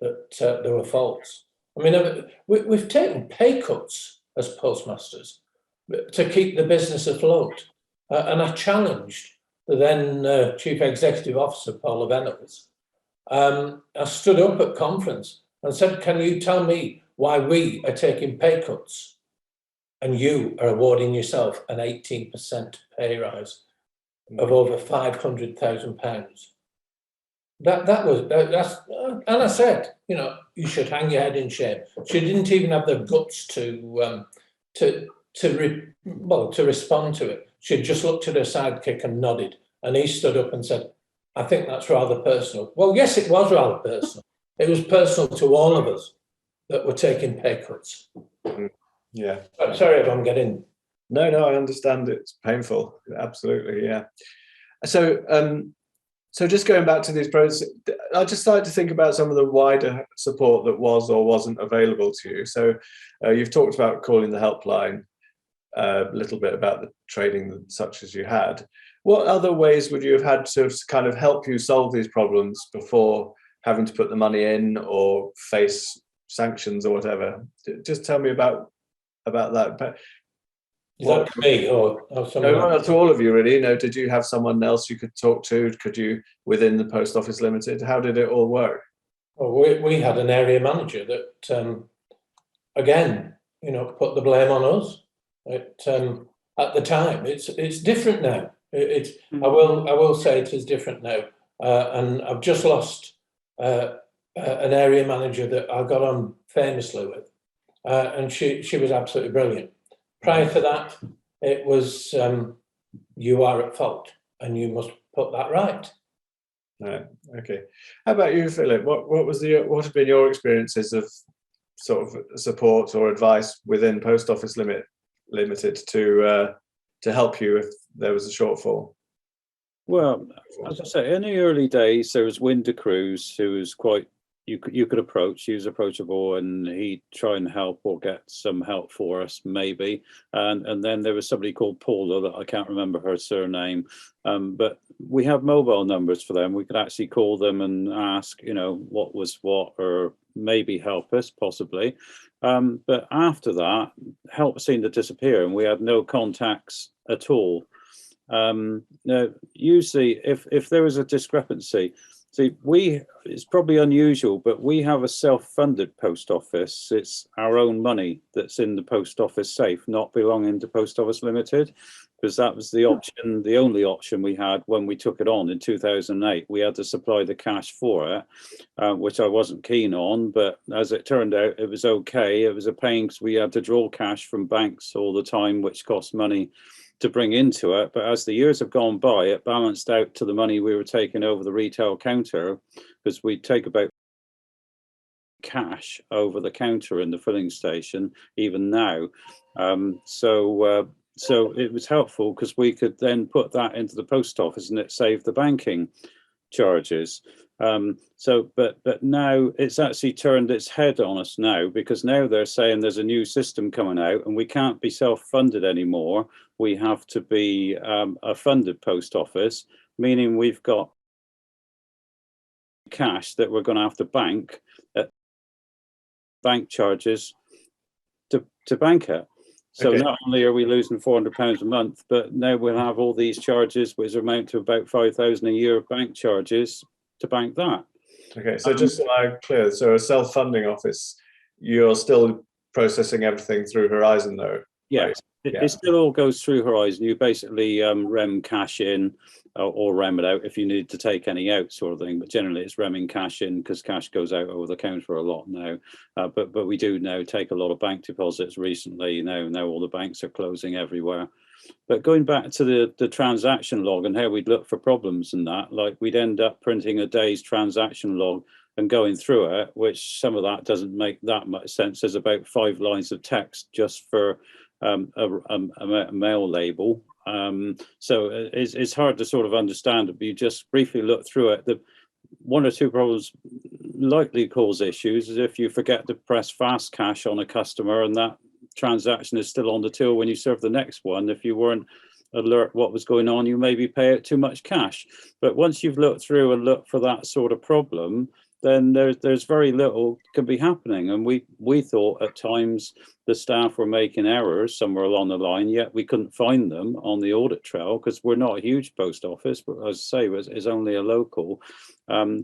that there were faults. I mean, we've taken pay cuts as postmasters to keep the business afloat. And I challenged the then Chief Executive Officer, Paula Venables. I stood up at conference and said, can you tell me why we are taking pay cuts and you are awarding yourself an 18% pay rise of over £500,000? That's and I said, you know, you should hang your head in shame. She didn't even have the guts to respond to it. She just looked at her sidekick and nodded, and he stood up and said, I think that's rather personal. Well, yes, it was rather personal. It was personal to all of us that were taking pay cuts. Yeah. I'm sorry if I'm getting... No, I understand it's painful. Absolutely, yeah. So just going back to these processes, I just started to think about some of the wider support that was or wasn't available to you. So you've talked about calling the helpline, a little bit about the training such as you had. What other ways would you have had to kind of help you solve these problems before having to put the money in or face sanctions or whatever? Just tell me about that. Is that to me or someone else? No, to all of you, really. You know, did you have someone else you could talk to? Could you, within the Post Office Limited, how did it all work? Well, we had an area manager that, again, you know, put the blame on us. At the time, it's different now. I will say it is different now, and I've just lost an area manager that I got on famously with, and she was absolutely brilliant. Prior to that, it was you are at fault and you must put that right. Right. Okay. How about you, Philip? What have been your experiences of sort of support or advice within Post Office Limited to help you if there was a shortfall? Well, as I say, in the early days, there was Winder Cruz, who was quite you could approach. He was approachable, and he'd try and help or get some help for us, maybe. And then there was somebody called Paula that I can't remember her surname, but we have mobile numbers for them. We could actually call them and ask, you know, what was what, or maybe help us, possibly. But after that, help seemed to disappear, and we had no contacts at all. Now, usually, if there was a discrepancy, see, it's probably unusual, but we have a self-funded post office. It's our own money that's in the post office safe, not belonging to Post Office Limited, because that was the option, the only option we had when we took it on in 2008. We had to supply the cash for it, which I wasn't keen on, but as it turned out, it was okay. It was a pain because we had to draw cash from banks all the time, which cost money to bring into it. But as the years have gone by, it balanced out to the money we were taking over the retail counter, because we take about cash over the counter in the filling station even now. So it was helpful because we could then put that into the post office and it saved the banking charges. But now it's actually turned its head on us now, because now they're saying there's a new system coming out and we can't be self-funded anymore. We have to be a funded post office, meaning we've got cash that we're going to have to bank at bank charges to bank it. So Okay. not only are we losing £400 a month, but now we'll have all these charges, which amount to about 5,000 a year of bank charges to bank that. Okay, so just so I'm clear, so a self-funding office, you're still processing everything through Horizon though? Yes, right? it still all goes through Horizon. You basically rem cash in or rem it out if you need to take any out, sort of thing. But generally, it's remming cash in because cash goes out over the counter a lot now. But we do now take a lot of bank deposits recently. Now all the banks are closing everywhere. But going back to the transaction log and how we'd look for problems and that, like we'd end up printing a day's transaction log and going through it, which some of that doesn't make that much sense. There's about 5 lines of text just for a mail label. So it's hard to sort of understand it, but you just briefly look through it. The 1 or 2 problems likely cause issues is if you forget to press fast cash on a customer and that transaction is still on the till when you serve the next one. If you weren't alert what was going on, you maybe pay out too much cash. But once you've looked through and looked for that sort of problem, then there's very little can be happening. And we thought at times the staff were making errors somewhere along the line, yet we couldn't find them on the audit trail because we're not a huge post office, but as I say, it's only a local.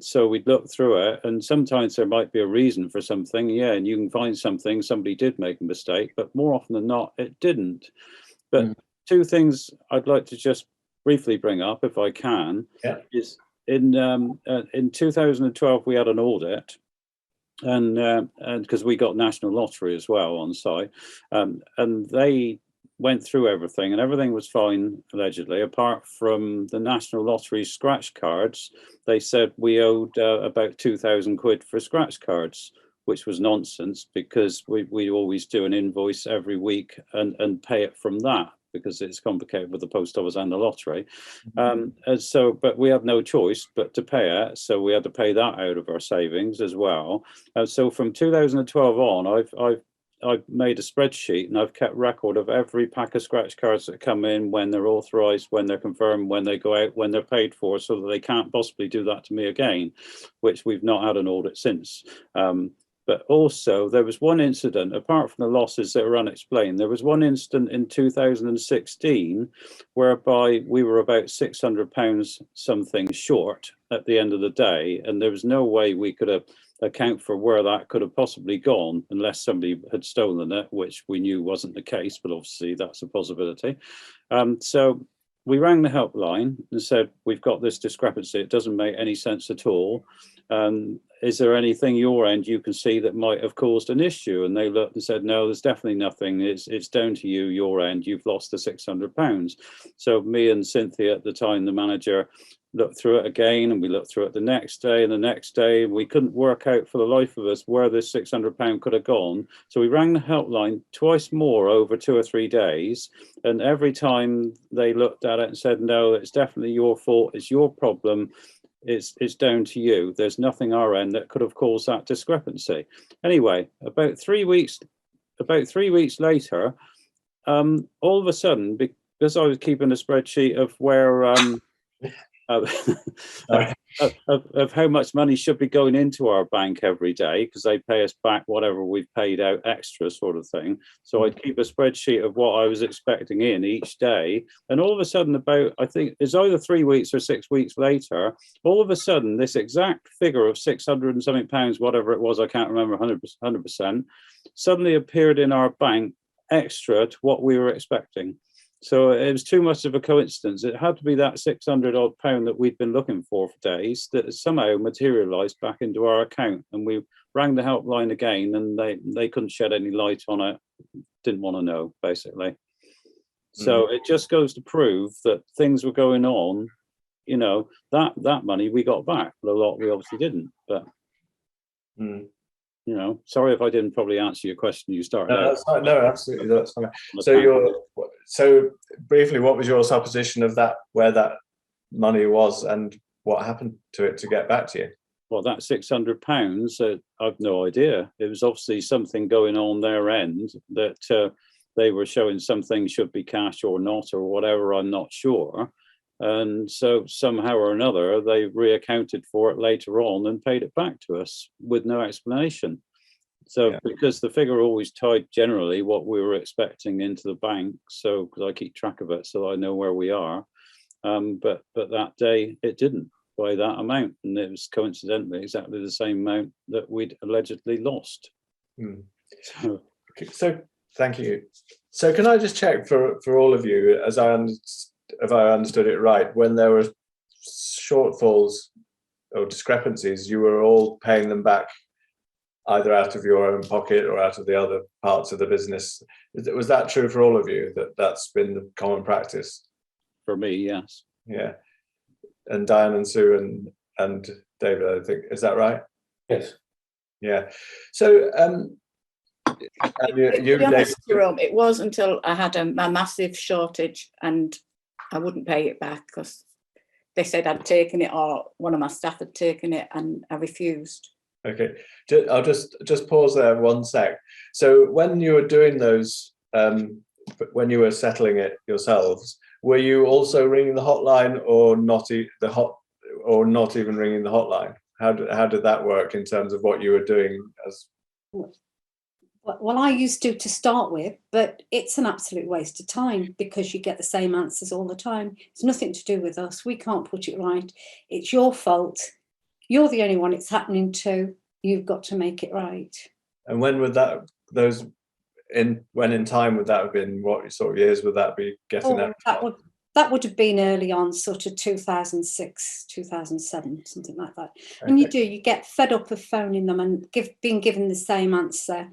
So we'd look through it, and sometimes there might be a reason for something, yeah, and you can find something, somebody did make a mistake, but more often than not, it didn't. But 2 things I'd like to just briefly bring up, if I can, is in 2012 we had an audit, and because we got National Lottery as well on site, and they went through everything and everything was fine allegedly, apart from the National Lottery scratch cards. They said we owed about 2,000 quid for scratch cards, which was nonsense because we always do an invoice every week and pay it from that, because it's complicated with the post office and the lottery. And so, but we had no choice but to pay it. So we had to pay that out of our savings as well. So from 2012 on, I've made a spreadsheet and I've kept record of every pack of scratch cards that come in, when they're authorized, when they're confirmed, when they go out, when they're paid for, so that they can't possibly do that to me again, which we've not had an audit since. But also there was one incident, apart from the losses that were unexplained, there was one incident in 2016 whereby we were about £600 something short at the end of the day. And there was no way we could account for where that could have possibly gone unless somebody had stolen it, which we knew wasn't the case, but obviously that's a possibility. So we rang the helpline and said, we've got this discrepancy. It doesn't make any sense at all. Is there anything your end you can see that might have caused an issue? And they looked and said, no, there's definitely nothing. It's down to you, your end. You've lost the £600. So me and Cynthia at the time, the manager, looked through it again, and we looked through it the next day and the next day. We couldn't work out for the life of us where this £600 could have gone. So we rang the helpline twice more over 2 or 3 days. And every time they looked at it and said, no, it's definitely your fault. It's your problem. It's down to you. There's nothing our end that could have caused that discrepancy. Anyway, about 3 weeks later, all of a sudden, because I was keeping a spreadsheet of where of how much money should be going into our bank every day, because they pay us back whatever we've paid out extra, sort of thing. So I'd keep a spreadsheet of what I was expecting in each day. And all of a sudden, about, I think it's either 3 weeks or 6 weeks later, all of a sudden, this exact figure of 600 and something pounds, whatever it was, I can't remember 100%, suddenly appeared in our bank extra to what we were expecting. So it was too much of a coincidence. It had to be that 600 odd pound that we'd been looking for days that somehow materialized back into our account. And we rang the helpline again, and they couldn't shed any light on it. Didn't want to know, basically. So it just goes to prove that things were going on. You know, that money we got back, but a lot we obviously didn't. But you know, sorry if I didn't probably answer your question you started out. That's fine. No, absolutely, that's fine. So briefly, what was your supposition of that, where that money was, and what happened to it to get back to you? Well, that £600, I've no idea. It was obviously something going on their end that they were showing something should be cash or not, or whatever, I'm not sure. And so somehow or another, they reaccounted for it later on and paid it back to us with no explanation. So Yeah. because the figure always tied generally what we were expecting into the bank, so because I keep track of it, so I know where we are. But that day it didn't by that amount, and it was coincidentally exactly the same amount that we'd allegedly lost. Mm. So So thank you. So can I just check for all of you, if I understood it right, when there were shortfalls or discrepancies, you were all paying them back either out of your own pocket or out of the other parts of the business. Was that true for all of you, that's been the common practice? for me, yes. Yeah. And Diane and Sue and David, I think, is that right? Yes. Yeah. So To be honest, Jerome, it was until I had a massive shortage and I wouldn't pay it back because they said I'd taken it or one of my staff had taken it, and I refused. Okay, I'll just pause there 1 sec. So when you were doing those, when you were settling it yourselves, were you also ringing the hotline, or not not even ringing the hotline? How did that work in terms of what you were doing as? Well, I used to start with, but it's an absolute waste of time because you get the same answers all the time. It's nothing to do with us. We can't put it right. It's your fault. You're the only one it's happening to. You've got to make it right. And when would when in time would that have been? What sort of years would that be getting that? That would have been early on, sort of 2006, 2007, something like that. Okay. And you get fed up of phoning them and being given the same answer.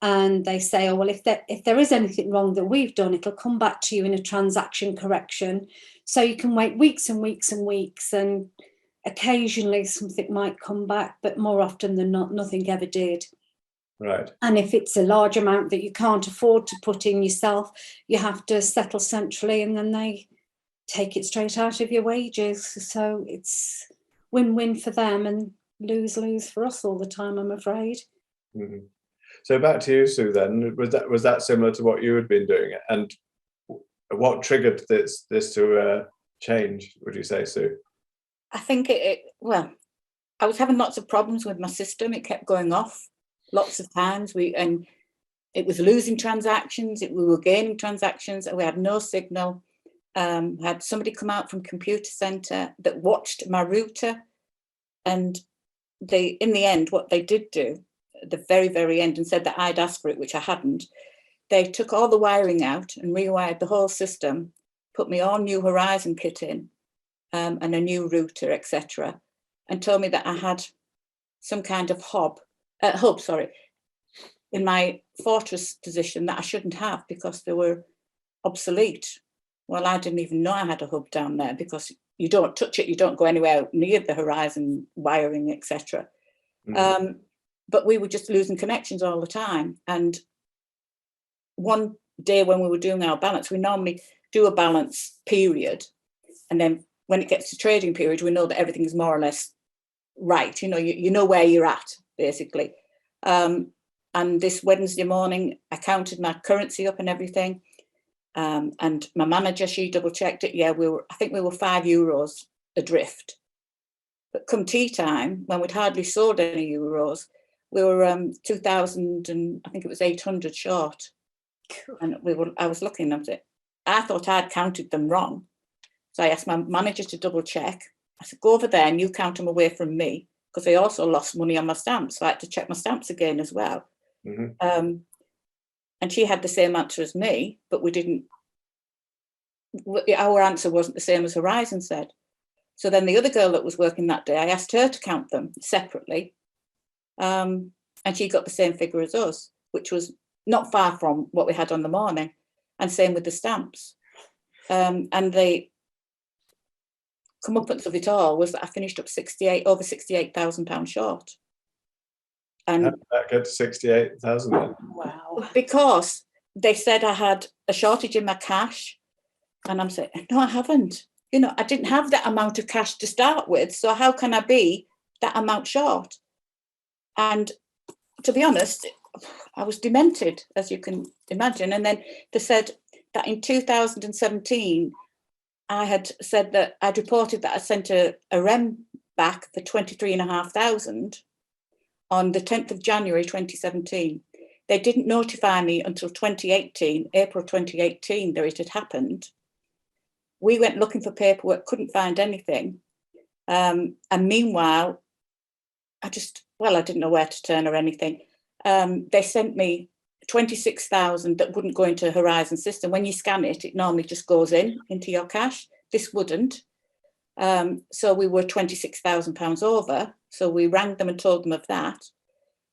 And they say, oh, well, if there is anything wrong that we've done, it'll come back to you in a transaction correction. So you can wait weeks and weeks and weeks, and occasionally something might come back, but more often than not, nothing ever did. Right. And if it's a large amount that you can't afford to put in yourself, you have to settle centrally, and then they take it straight out of your wages. So it's win-win for them and lose-lose for us all the time, I'm afraid. Mm-hmm. So back to you, Sue, then. Was that similar to what you had been doing? And what triggered this to change, would you say, Sue? I think well, I was having lots of problems with my system. It kept going off lots of times. And it was losing transactions. We were gaining transactions. We had no signal. Had somebody come out from computer centre that watched my router. And in the end, what they did do, at the very, very end, and said that I'd asked for it, which I hadn't, they took all the wiring out and rewired the whole system, put me all new Horizon kit in, and a new router, etc., and told me that I had some kind of hub, in my Fortress position that I shouldn't have because they were obsolete. Well, I didn't even know I had a hub down there because you don't touch it, you don't go anywhere near the Horizon wiring, etc. Mm-hmm. But we were just losing connections all the time. And one day when we were doing our balance, we normally do a balance period. And then when it gets to trading period, we know that everything's more or less right. You know where you're at, basically. And this Wednesday morning, I counted my currency up and everything. And my manager, she double checked it. Yeah, I think we were €5 adrift. But come tea time, when we'd hardly sold any euros, we were 2,000 and I think it was 800 short. And I was looking at it. I thought I'd counted them wrong. So I asked my manager to double check. I said, go over there and you count them away from me, because I also lost money on my stamps. So I had to check my stamps again as well. Mm-hmm. And she had the same answer as me, but our answer wasn't the same as Horizon said. So then the other girl that was working that day, I asked her to count them separately. And she got the same figure as us, which was not far from what we had on the morning. And same with the stamps. And the comeuppance of it all was that I finished up over £68,000 short. And how did that get to 68,000 then? Wow. Because they said I had a shortage in my cash. And I'm saying, no, I haven't. I didn't have that amount of cash to start with. So how can I be that amount short? And to be honest, I was demented, as you can imagine. And then they said that in 2017, I had said that I'd reported that I sent a REM back for 23,500. on the 10th of January 2017. They didn't notify me until 2018, April 2018, that it had happened. We went looking for paperwork, couldn't find anything. And meanwhile, I didn't know where to turn or anything. They sent me 26,000 that wouldn't go into Horizon system. When you scan it, it normally just goes into your cash. This wouldn't. So we were £26,000 over. So we rang them and told them of that.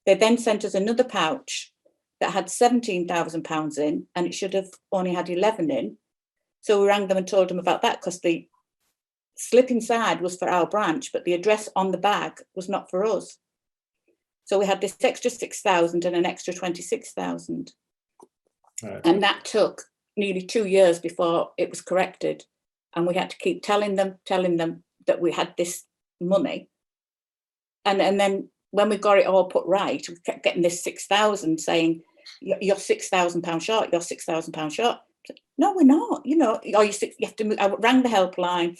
They then sent us another pouch that had £17,000 in, and it should have only had 11 in. So we rang them and told them about that, because the slip inside was for our branch, but the address on the bag was not for us. So we had this extra 6,000 and an extra 26,000. Right. And that took nearly 2 years before it was corrected. And we had to keep telling them that we had this money. And then when we got it all put right, we kept getting this 6,000 saying, you're £6,000 short, you're £6,000 short. No, we're not, you have to move. I rang the helpline.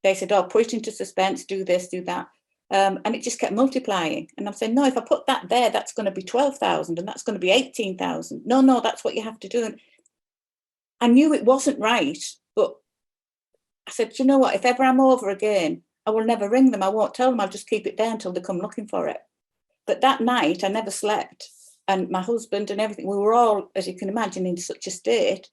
They said, put it into suspense, do this, do that. And it just kept multiplying. And I'm saying, no, if I put that there, that's going to be 12,000 and that's going to be 18,000. No, that's what you have to do. And I knew it wasn't right, but I said, you know what, if ever I'm over again, I will never ring them. I won't tell them. I'll just keep it there until they come looking for it. But that night, I never slept. And my husband and everything, we were all, as you can imagine, in such a state.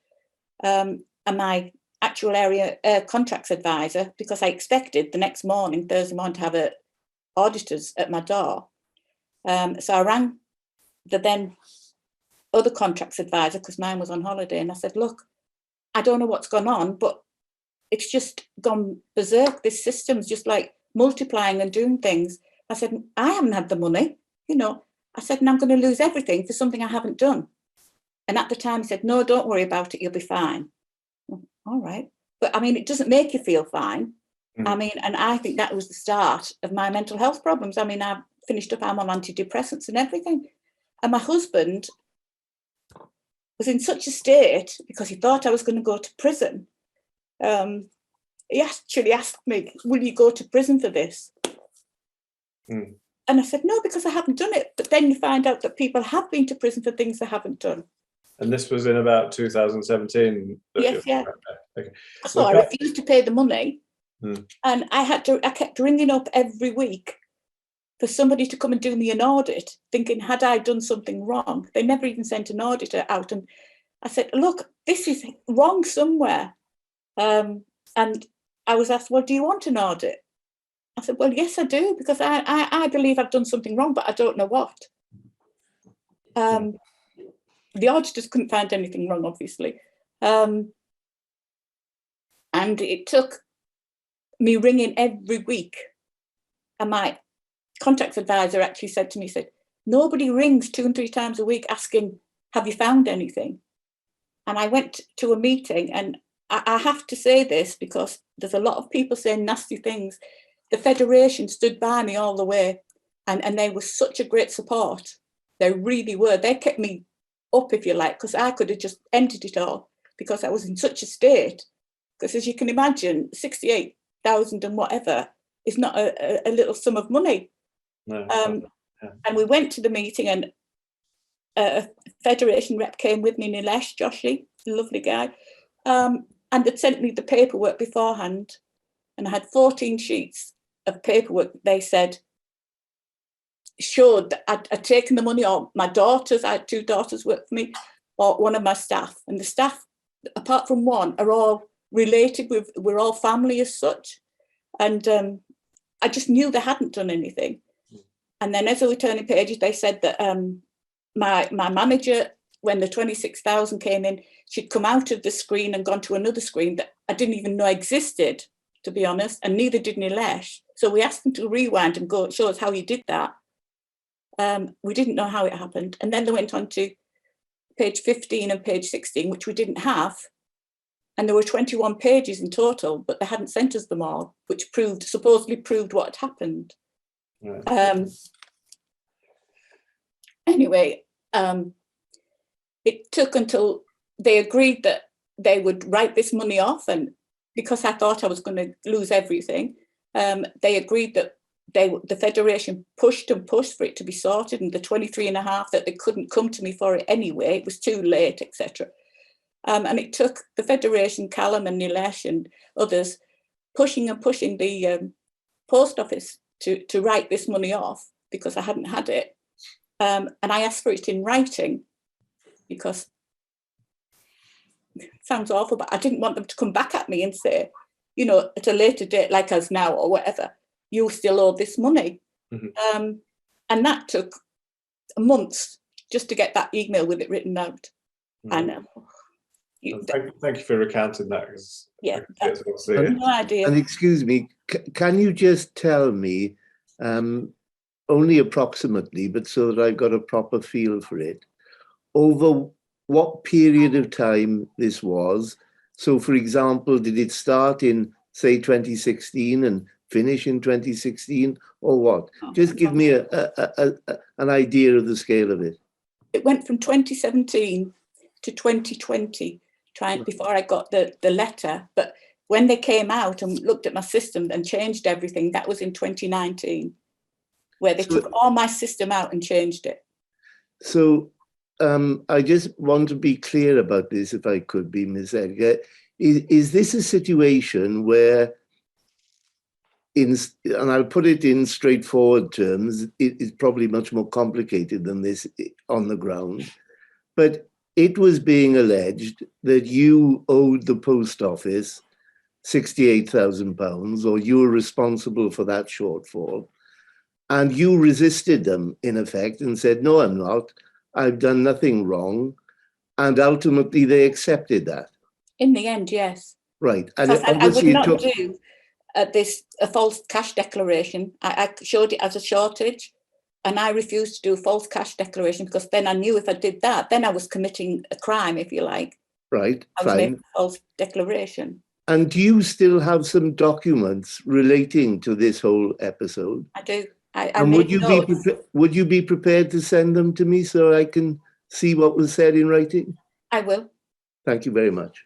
And my actual area contracts advisor, because I expected the next morning, Thursday morning, to have auditors at my door. So I rang the then other contracts advisor, because mine was on holiday, and I said, look, I don't know what's gone on, but it's just gone berserk. This system's just like multiplying and doing things. I said, I haven't had the money, I said, and I'm going to lose everything for something I haven't done. And at the time he said, no, don't worry about it, you'll be fine. All right. But I mean, it doesn't make you feel fine. I mean, and I think that was the start of my mental health problems. I mean, I finished up, I'm on antidepressants and everything. And my husband was in such a state because he thought I was going to go to prison. He actually asked me, will you go to prison for this? And I said, no, because I haven't done it. But then you find out that people have been to prison for things they haven't done. And this was in about 2017? Yes, yeah. Okay. So I refused to pay the money. And I kept ringing up every week for somebody to come and do me an audit, thinking, had I done something wrong? They never even sent an auditor out. And I said, look, this is wrong somewhere. And I was asked, well, do you want an audit? I said, well, yes, I do, because I believe I've done something wrong, but I don't know what. The auditors couldn't find anything wrong, obviously. And it took me ringing every week. And my contracts advisor actually said to me, nobody rings 2 and 3 times a week asking, have you found anything? And I went to a meeting, and I have to say this because there's a lot of people saying nasty things. The Federation stood by me all the way, and they were such a great support. They really were. They kept me up, if you like, because I could have just ended it all because I was in such a state. Because as you can imagine, 68,000 and whatever is not a little sum of money. No. And we went to the meeting, and a Federation rep came with me, Nilesh Joshi, lovely guy, and they'd sent me the paperwork beforehand, and I had 14 sheets of paperwork. They said showed that I'd taken the money, or my daughters, I had 2 daughters work for me, or one of my staff. And the staff, apart from one, are all related with, we're all family as such. And I just knew they hadn't done anything. And then as I was turning pages, they said that my manager, when the 26,000 came in, she'd come out of the screen and gone to another screen that I didn't even know existed, to be honest, and neither did Nilesh. So we asked them to rewind and go show us how you did that. We didn't know how it happened. And then they went on to page 15 and page 16, which we didn't have. And there were 21 pages in total, but they hadn't sent us them all, which supposedly proved what had happened. Right. Anyway, it took until they agreed that they would write this money off, and because I thought I was going to lose everything, they agreed that the Federation pushed and pushed for it to be sorted, and the 23.5 that they couldn't come to me for it anyway, it was too late, etc. And it took the Federation, Callum and Nilesh and others pushing and pushing the post office to write this money off, because I hadn't had it. And I asked for it in writing, because it sounds awful, but I didn't want them to come back at me and say, you know, at a later date, like us now or whatever, you still owe this money. And that took months just to get that email with it written out. And thank you for recounting that. Yeah, no idea. And excuse me, can you just tell me, only approximately, but so that I've got a proper feel for it, over what period of time this was? So, for example, did it start in, say, 2016 and finish in 2016, or what? Just give me an idea of the scale of it. It went from 2017 to 2020, before I got the letter. But when they came out and looked at my system and changed everything, that was in 2019, where they took all my system out and changed it. So I just want to be clear about this, if I could be, Ms. Edgar. Is this a situation where, and I'll put it in straightforward terms, it is probably much more complicated than this on the ground, but it was being alleged that you owed the post office £68,000, or you were responsible for that shortfall, and you resisted them, in effect, and said, no, I'm not. I've done nothing wrong. And ultimately, they accepted that. In the end, yes. Right. And I would not do a false cash declaration. I showed it as a shortage, and I refused to do a false cash declaration, because then I knew if I did that, then I was committing a crime, if you like. Right. I was making a false declaration. And do you still have some documents relating to this whole episode? I do. And would you be prepared to send them to me so I can see what was said in writing? I will. Thank you very much.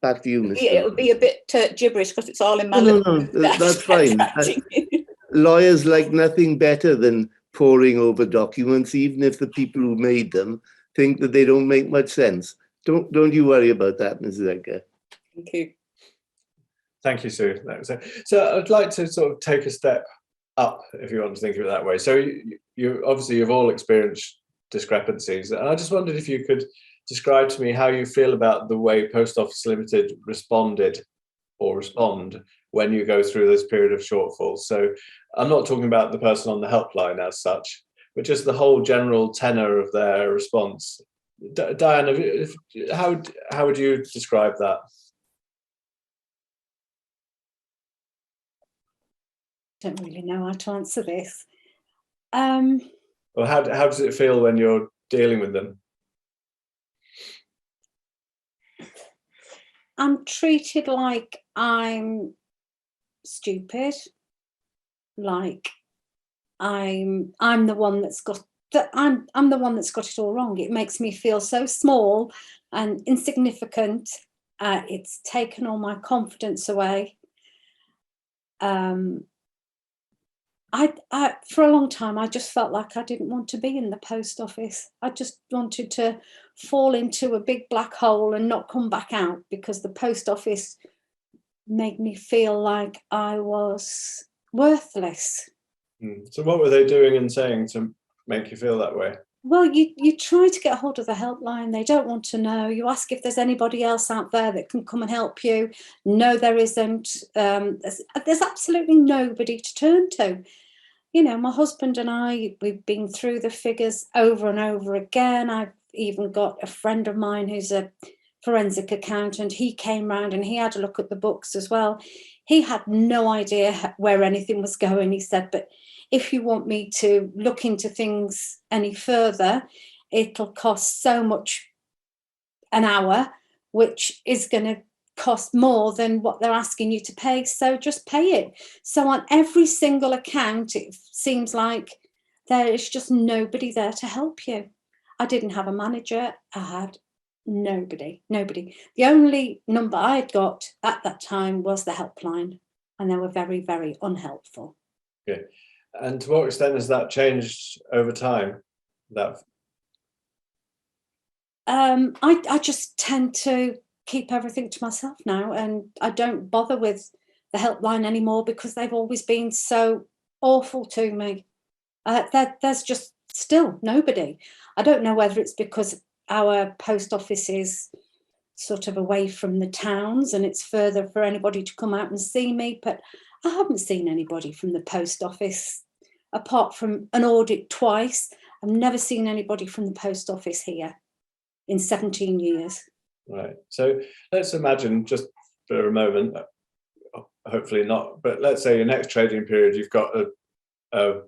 Back to you, Mr. It'll be a bit gibberish, because it's all in my No, that's fine. Lawyers like nothing better than poring over documents, even if the people who made them think that they don't make much sense. Don't you worry about that, Mrs. Edgar. Thank you. Thank you, Sue. So I'd like to sort of take a step up, if you want to think of it that way. So you obviously, you've all experienced discrepancies, and I just wondered if you could describe to me how you feel about the way Post Office Limited respond when you go through this period of shortfalls. So I'm not talking about the person on the helpline as such, but just the whole general tenor of their response. Diana, how would you describe that? I don't really know how to answer this. Well, how does it feel when you're dealing with them? I'm treated like I'm stupid, like I'm the one that's got that I'm the one that's got it all wrong. It makes me feel so small and insignificant. It's taken all my confidence away. I for a long time, I just felt like I didn't want to be in the post office. I just wanted to fall into a big black hole and not come back out, because the post office made me feel like I was worthless. So what were they doing and saying to make you feel that way? Well, you try to get hold of the helpline. They don't want to know. You ask if there's anybody else out there that can come and help you. No, there isn't. There's absolutely nobody to turn to. You know, my husband and I, we've been through the figures over and over again. I've even got a friend of mine who's a forensic accountant. He came round and he had a look at the books as well. He had no idea where anything was going. He said, but if you want me to look into things any further, it'll cost so much an hour, which is going to cost more than what they're asking you to pay. So just pay it. So on every single account, it seems like there is just nobody there to help you. I didn't have a manager. I had nobody. The only number I'd got at that time was the helpline, and they were very, very unhelpful. Okay. And to what extent has that changed over time? That I just tend to keep everything to myself now, and I don't bother with the helpline anymore because they've always been so awful to me. There's just still nobody. I don't know whether it's because our post office is sort of away from the towns and it's further for anybody to come out and see me, but I haven't seen anybody from the post office apart from an audit twice. I've never seen anybody from the post office here in 17 years. Right. So let's imagine, just for a moment, hopefully not, but let's say your next trading period, you've got a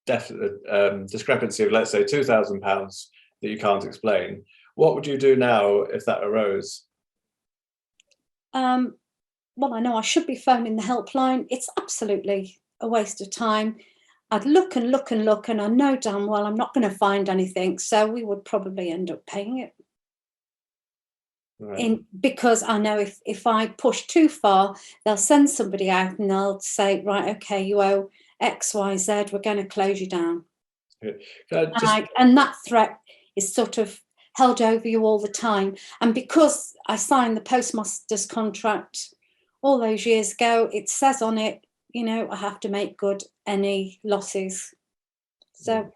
definite discrepancy of, let's say, £2,000 that you can't explain. What would you do now if that arose? Well, I know I should be phoning the helpline. It's absolutely a waste of time. I'd look and look and look, and I know damn well I'm not going to find anything. So we would probably end up paying it. Right. Because I know if I push too far, they'll send somebody out and they'll say, right, okay, you owe X, Y, Z, we're going to close you down. And that threat is sort of held over you all the time. And because I signed the postmaster's contract all those years ago, it says on it, you know, I have to make good any losses. So.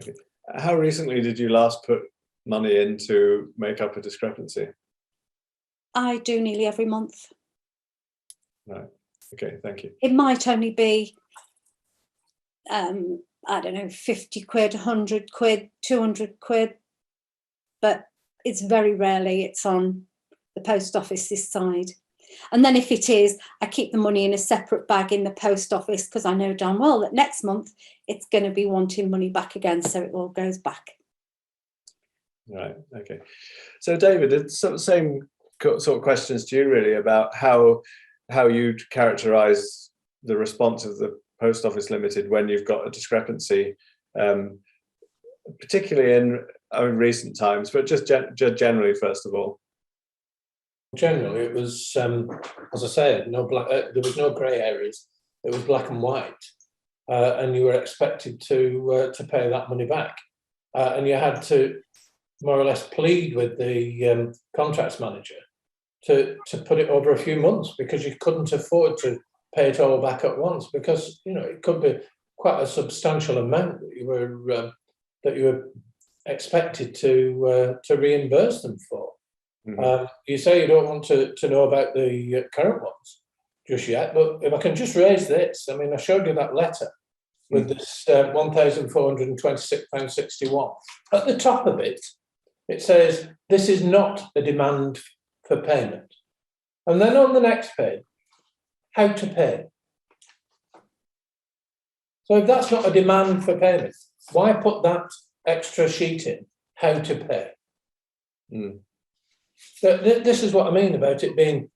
Okay. How recently did you last put money in to make up a discrepancy? I do nearly every month. Right. Okay, thank you. It might only be, I don't know, 50 quid, 100 quid, 200 quid, but it's very rarely it's on the post office this side. And then if it is, I keep the money in a separate bag in the post office because I know damn well that next month it's going to be wanting money back again, so it all goes back. Right, okay. So David, it's sort of same sort of questions to you really about how you'd characterise the response of the Post Office Limited when you've got a discrepancy, particularly in recent times, but just generally first of all. Generally, it was, as I said, no black. There was no grey areas. It was black and white, and you were expected to pay that money back, and you had to more or less plead with the contracts manager to put it over a few months because you couldn't afford to pay it all back at once because you know it could be quite a substantial amount that you were expected to reimburse them for. Mm-hmm. You say you don't want to know about the current ones just yet, but if I can just raise this, I mean, I showed you that letter with this £1,426.61. At the top of it, it says, this is not a demand for payment. And then on the next page, how to pay. So if that's not a demand for payment, why put that extra sheet in, how to pay? So this is what I mean about it being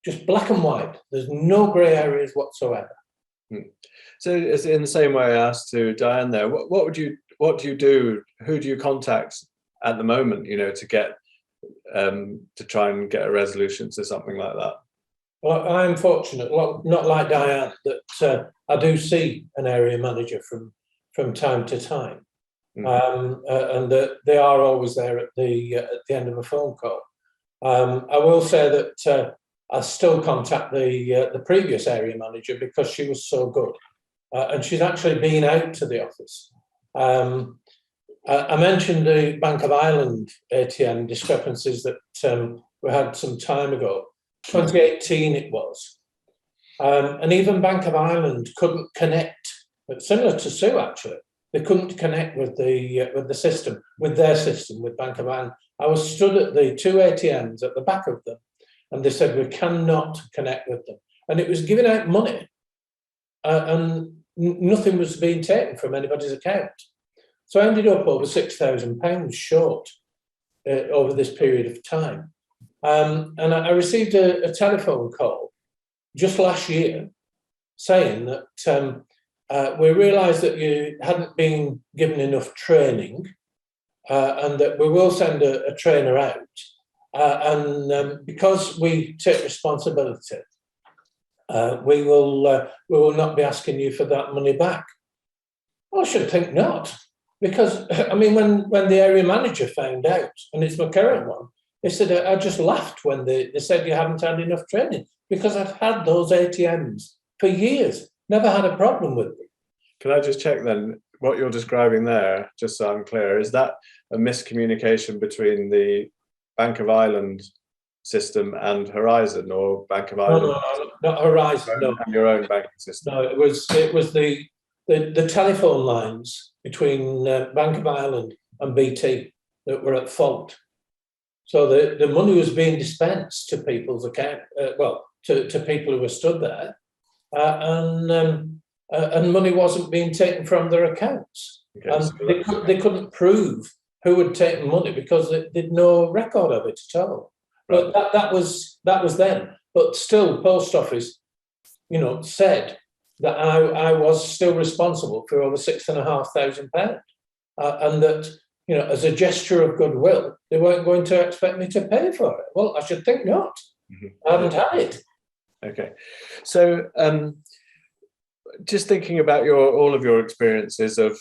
just black and white. There's no grey areas whatsoever. So it's in the same way I asked to Diane there, what do you do? Who do you contact at the moment, you know, to get to try and get a resolution to something like that? Well, I'm fortunate, well, not like Diane, that I do see an area manager from time to time, and that they are always there at the end of a phone call. I will say that I still contact the previous area manager because she was so good, and she's actually been out to the office. I mentioned the Bank of Ireland ATM discrepancies that we had some time ago. 2018 it was, and even Bank of Ireland couldn't connect. Similar to Sue, actually, they couldn't connect with the system, with their system, with Bank of Ireland. I was stood at the two ATMs at the back of them, and they said we cannot connect with them, and it was giving out money, and nothing was being taken from anybody's account. So I ended up over £6,000 short over this period of time. And I received a telephone call just last year saying that we realised that you hadn't been given enough training and that we will send a trainer out. And because we take responsibility we will not be asking you for that money back. Well, I should think not, because I mean, when the area manager found out, and it's my current one, they said I just laughed when they said you haven't had enough training, because I've had those ATMs for years, never had a problem with them. Can I just check then, what you're describing there, just so I'm clear, is that a miscommunication between the Bank of Ireland system and Horizon, or Bank of Ireland? No, not Horizon, no. And your own banking system? No, it was the telephone lines between Bank of Ireland and BT that were at fault. So the money was being dispensed to people's account, to people who were stood there, and money wasn't being taken from their accounts. Okay, and so they couldn't prove who had taken money because they did no record of it at all. Right. But that was then. But still, Post Office, said that I was still responsible for over £6,500, and that, as a gesture of goodwill, they weren't going to expect me to pay for it. Well, I should think not. Mm-hmm. I haven't had it. Okay, so just thinking about all of your experiences of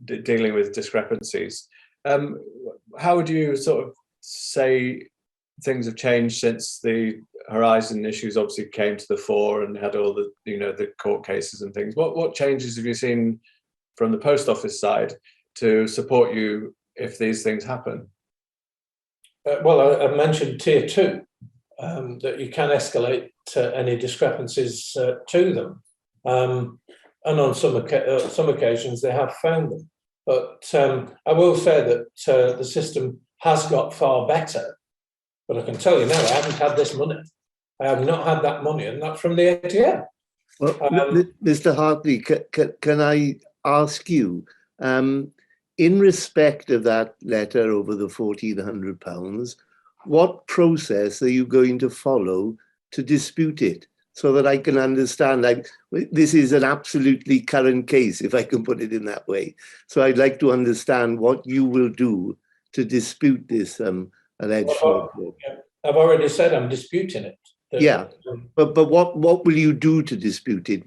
dealing with discrepancies, how would you sort of say things have changed since the Horizon issues obviously came to the fore and had all the the court cases and things? What changes have you seen from the Post Office side to support you if these things happen? Well, I mentioned Tier 2, that you can escalate any discrepancies to them, and on some occasions they have found them. But I will say that the system has got far better. But I can tell you now, I haven't had this money. I have not had that money, and not from the ATM. Well, Mr. Hartley, can I ask you, in respect of that letter over the £1,400, what process are you going to follow to dispute it, so that I can understand? This is an absolutely current case, if I can put it in that way. So I'd like to understand what you will do to dispute this alleged shortfall. I've already said I'm disputing it. But what will you do to dispute it?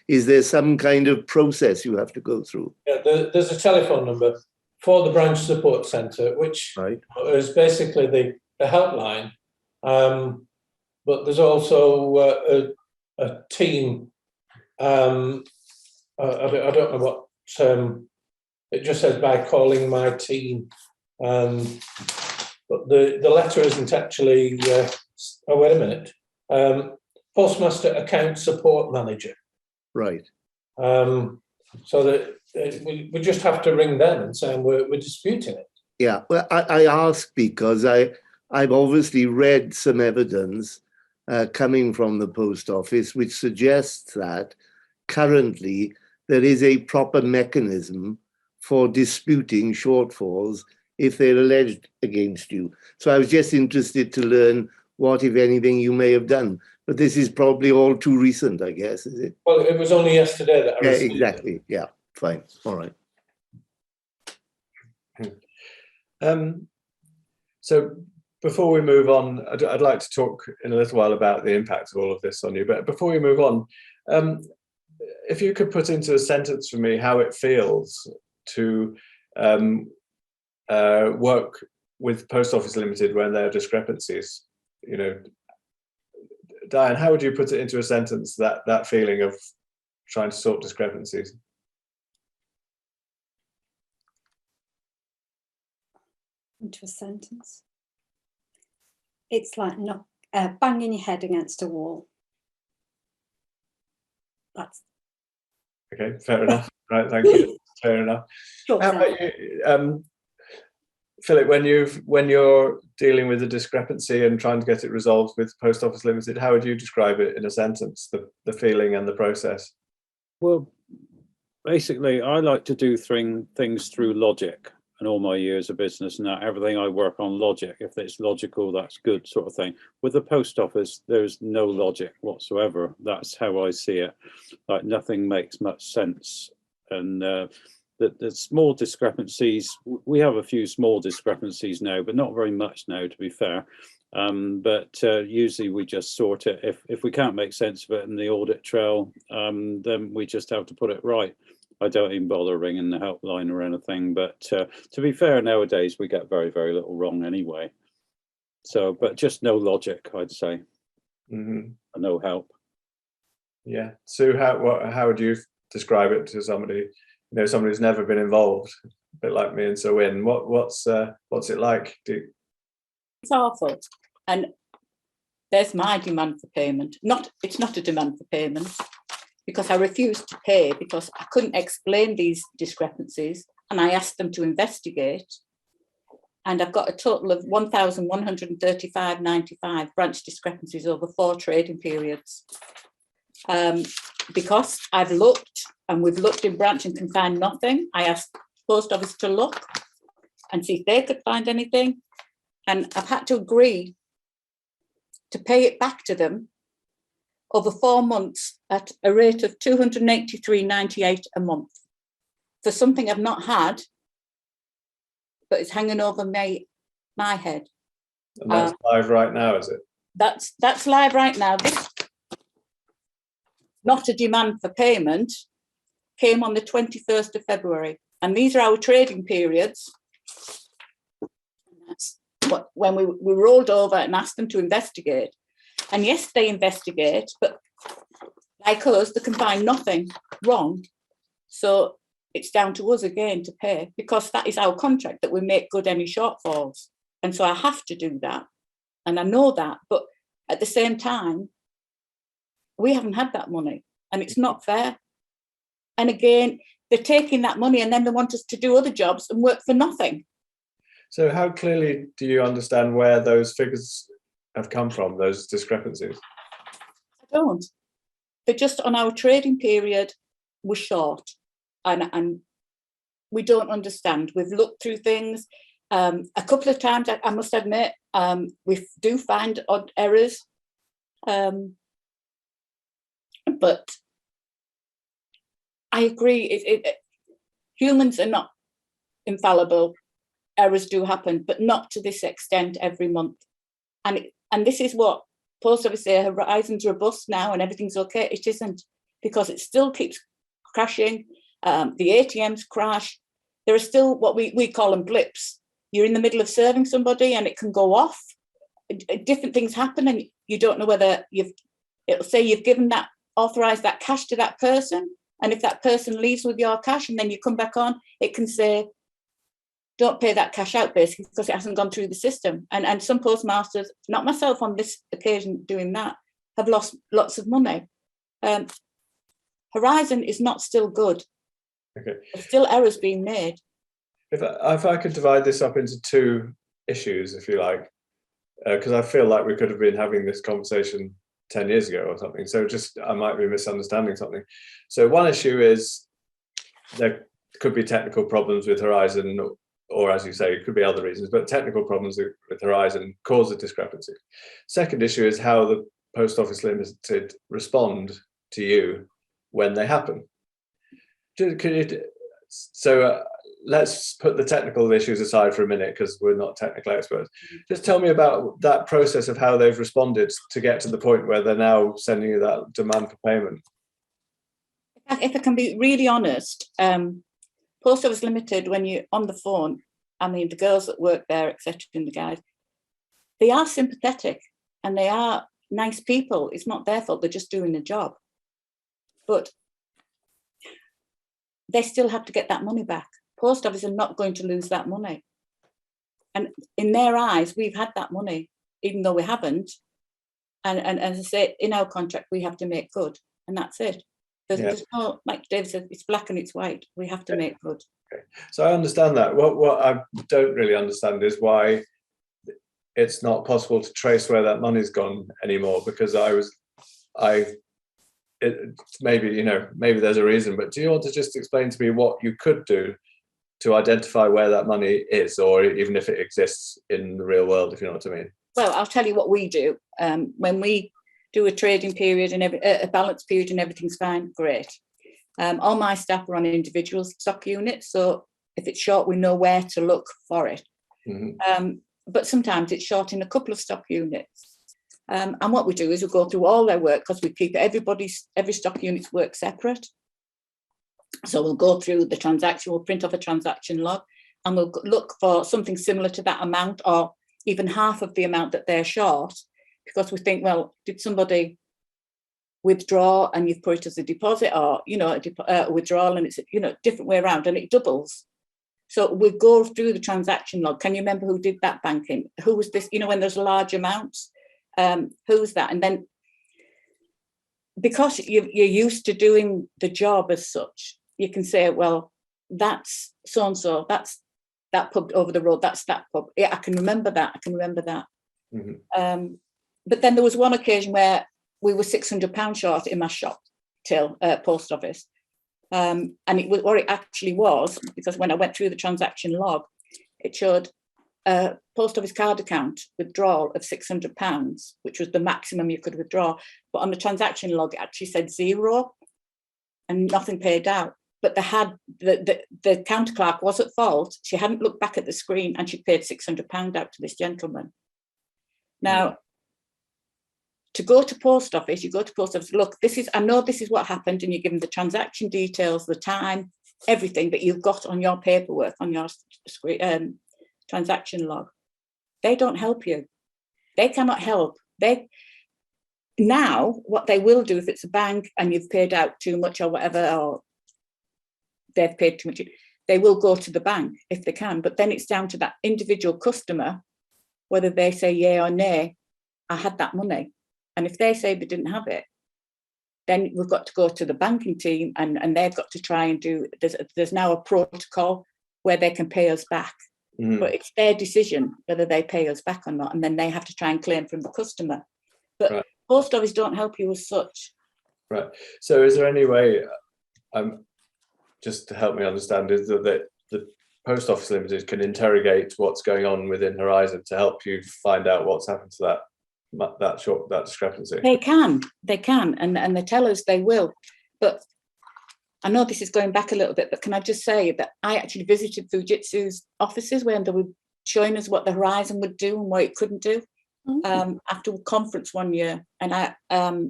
Is there some kind of process you have to go through? Yeah, there's a telephone number for the branch support centre, which is basically the helpline. But there's also a team. I don't know what it just says by calling my team. But the letter isn't actually. Wait a minute. Postmaster Account Support Manager. Right. So that we just have to ring them and say we're disputing it. Yeah. Well, I ask because I've obviously read some evidence coming from the Post Office which suggests that currently there is a proper mechanism for disputing shortfalls if they're alleged against you. So I was just interested to learn what, if anything, you may have done. But this is probably all too recent, I guess, is it? Well, it was only yesterday that I received exactly. it. Yeah, fine. All right. So before we move on, I'd like to talk in a little while about the impact of all of this on you. But before we move on, if you could put into a sentence for me how it feels to work with Post Office Limited when there are discrepancies. Diane, how would you put it into a sentence, that feeling of trying to sort discrepancies? Into a sentence? It's like banging your head against a wall. That's okay. Fair enough. Right. Thank you. Fair enough. How about you, Philip? When you're dealing with a discrepancy and trying to get it resolved with Post Office Limited, how would you describe it in a sentence? The feeling and the process. Well, basically, I like to do things through logic. And all my years of business, now everything I work on logic. If it's logical, that's good, sort of thing. With the Post Office, there's no logic whatsoever. That's how I see it. Like nothing makes much sense. And the small discrepancies, we have a few small discrepancies now, but not very much now, to be fair. But usually we just sort it. If we can't make sense of it in the audit trail, then we just have to put it right. I don't even bother ringing the helpline or anything. But to be fair, nowadays we get very, very little wrong anyway. So, but just no logic, I'd say. Mm-hmm. No help. Yeah. Sue, how would you describe it to somebody, somebody who's never been involved, a bit like me and so in? What's it like? It's awful. And there's my demand for payment. It's not a demand for payment, because I refused to pay because I couldn't explain these discrepancies, and I asked them to investigate. And I've got a total of 1,135.95 branch discrepancies over 4 trading periods. Because I've looked, and we've looked in branch and can find nothing, I asked the post office to look and see if they could find anything. And I've had to agree to pay it back to them over 4 months at a rate of £283.98 a month for something I've not had, but it's hanging over my head. And that's live right now, is it? That's live right now. This, not a demand for payment, came on the 21st of February. And these are our trading periods. That's when we rolled over and asked them to investigate. And yes, they investigate, but like us, they can find nothing wrong. So it's down to us again to pay, because that is our contract, that we make good any shortfalls. And so I have to do that. And I know that. But at the same time, we haven't had that money, and it's not fair. And again, they're taking that money and then they want us to do other jobs and work for nothing. So how clearly do you understand where those figures have come from, those discrepancies? I don't. They're just on our trading period, we're short. And we don't understand. We've looked through things. A couple of times, I must admit, we do find odd errors. But I agree, humans are not infallible. Errors do happen, but not to this extent every month. And this is what post office say, Horizon's robust now and everything's okay. It isn't, because it still keeps crashing. The ATMs crash. There are still what we call them blips. You're in the middle of serving somebody and it can go off. Different things happen and you don't know whether it'll say you've given that, authorised that cash to that person. And if that person leaves with your cash and then you come back on, it can say, don't pay that cash out, basically, because it hasn't gone through the system. And some postmasters, not myself on this occasion doing that, have lost lots of money. Horizon is not still good. Okay. There's still errors being made. If I could divide this up into 2 issues, if you like, because I feel like we could have been having this conversation 10 years ago or something. So just, I might be misunderstanding something. So one issue is there could be technical problems with Horizon, or as you say, it could be other reasons, but technical problems with Horizon cause the discrepancy. Second issue is how the Post Office Limited respond to you when they happen. Let's put the technical issues aside for a minute, because we're not technical experts. Just tell me about that process of how they've responded to get to the point where they're now sending you that demand for payment. If I can be really honest, Post Office Limited, when you're on the phone, I mean, the girls that work there, etc., and the guys, they are sympathetic and they are nice people. It's not their fault. They're just doing the job. But they still have to get that money back. Post Office are not going to lose that money. And in their eyes, we've had that money, even though we haven't. And as I say, in our contract, we have to make good. And that's it. There's no, like David said, it's black and it's white. We have to make good. Okay. So I understand that. What I don't really understand is why it's not possible to trace where that money's gone anymore, because maybe there's a reason, but do you want to just explain to me what you could do to identify where that money is, or even if it exists in the real world, if you know what I mean? Well, I'll tell you what we do. When we do a trading period and a balance period and everything's fine, great. All my staff are on individual stock units, so if it's short, we know where to look for it. Mm-hmm. but sometimes it's short in a couple of stock units. And what we do is we go through all their work, because we keep every stock unit's work separate. So we'll go through the transaction, we'll print off a transaction log, and we'll look for something similar to that amount, or even half of the amount that they're short, because we think, well, did somebody withdraw and you've put it as a deposit, or, you know, a withdrawal and it's, you know, different way around, and it doubles. So we go through the transaction log. Can you remember who did that banking? Who was this? You know, when there's large amounts, who's that? And then, because you're used to doing the job as such, you can say, well, that's so-and-so, that's that pub over the road, that's that pub. Yeah, I can remember that, Mm-hmm. But then there was one occasion where we were £600 short in my shop till post office. And it was what it actually was, because when I went through the transaction log, it showed a post office card account withdrawal of £600, which was the maximum you could withdraw. But on the transaction log, it actually said 0 and nothing paid out. But they had the counter clerk was at fault. She hadn't looked back at the screen, and she paid £600 out to this gentleman. Now, to go to post office, you go to post office, look, I know this is what happened, and you give them the transaction details, the time, everything that you've got on your paperwork, on your transaction log. They don't help you. They cannot help. Now, what they will do, if it's a bank and you've paid out too much or whatever, or they've paid too much, they will go to the bank if they can. But then it's down to that individual customer, whether they say yay or nay, I had that money. And if they say they didn't have it, then we've got to go to the banking team, and they've got to try and do, there's now a protocol where they can pay us back. Mm. But it's their decision whether they pay us back or not, and then they have to try and claim from the customer. But right. Post office don't help you as such. Right. So is there any way, just to help me understand, is that the Post Office Limited can interrogate what's going on within Horizon to help you find out what's happened to that discrepancy? They can, and they tell us they will. But I know this is going back a little bit, but can I just say that I actually visited Fujitsu's offices when they were showing us what the Horizon would do and what it couldn't do. After a conference one year, and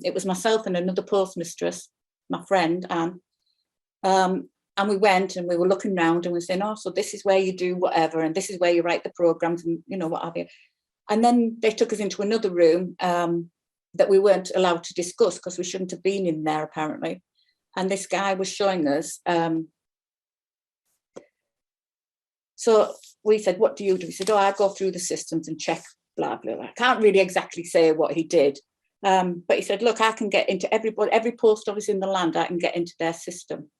it was myself and another postmistress, my friend Anne, and we went and we were looking around and we were saying, oh, so this is where you do whatever, and this is where you write the programs, and you know what have you. And then they took us into another room that we weren't allowed to discuss because we shouldn't have been in there apparently. And this guy was showing us. So we said, what do you do? He said, oh, I go through the systems and check blah, blah, blah. I can't really exactly say what he did. But he said, look, I can get into every post office in the land, I can get into their system.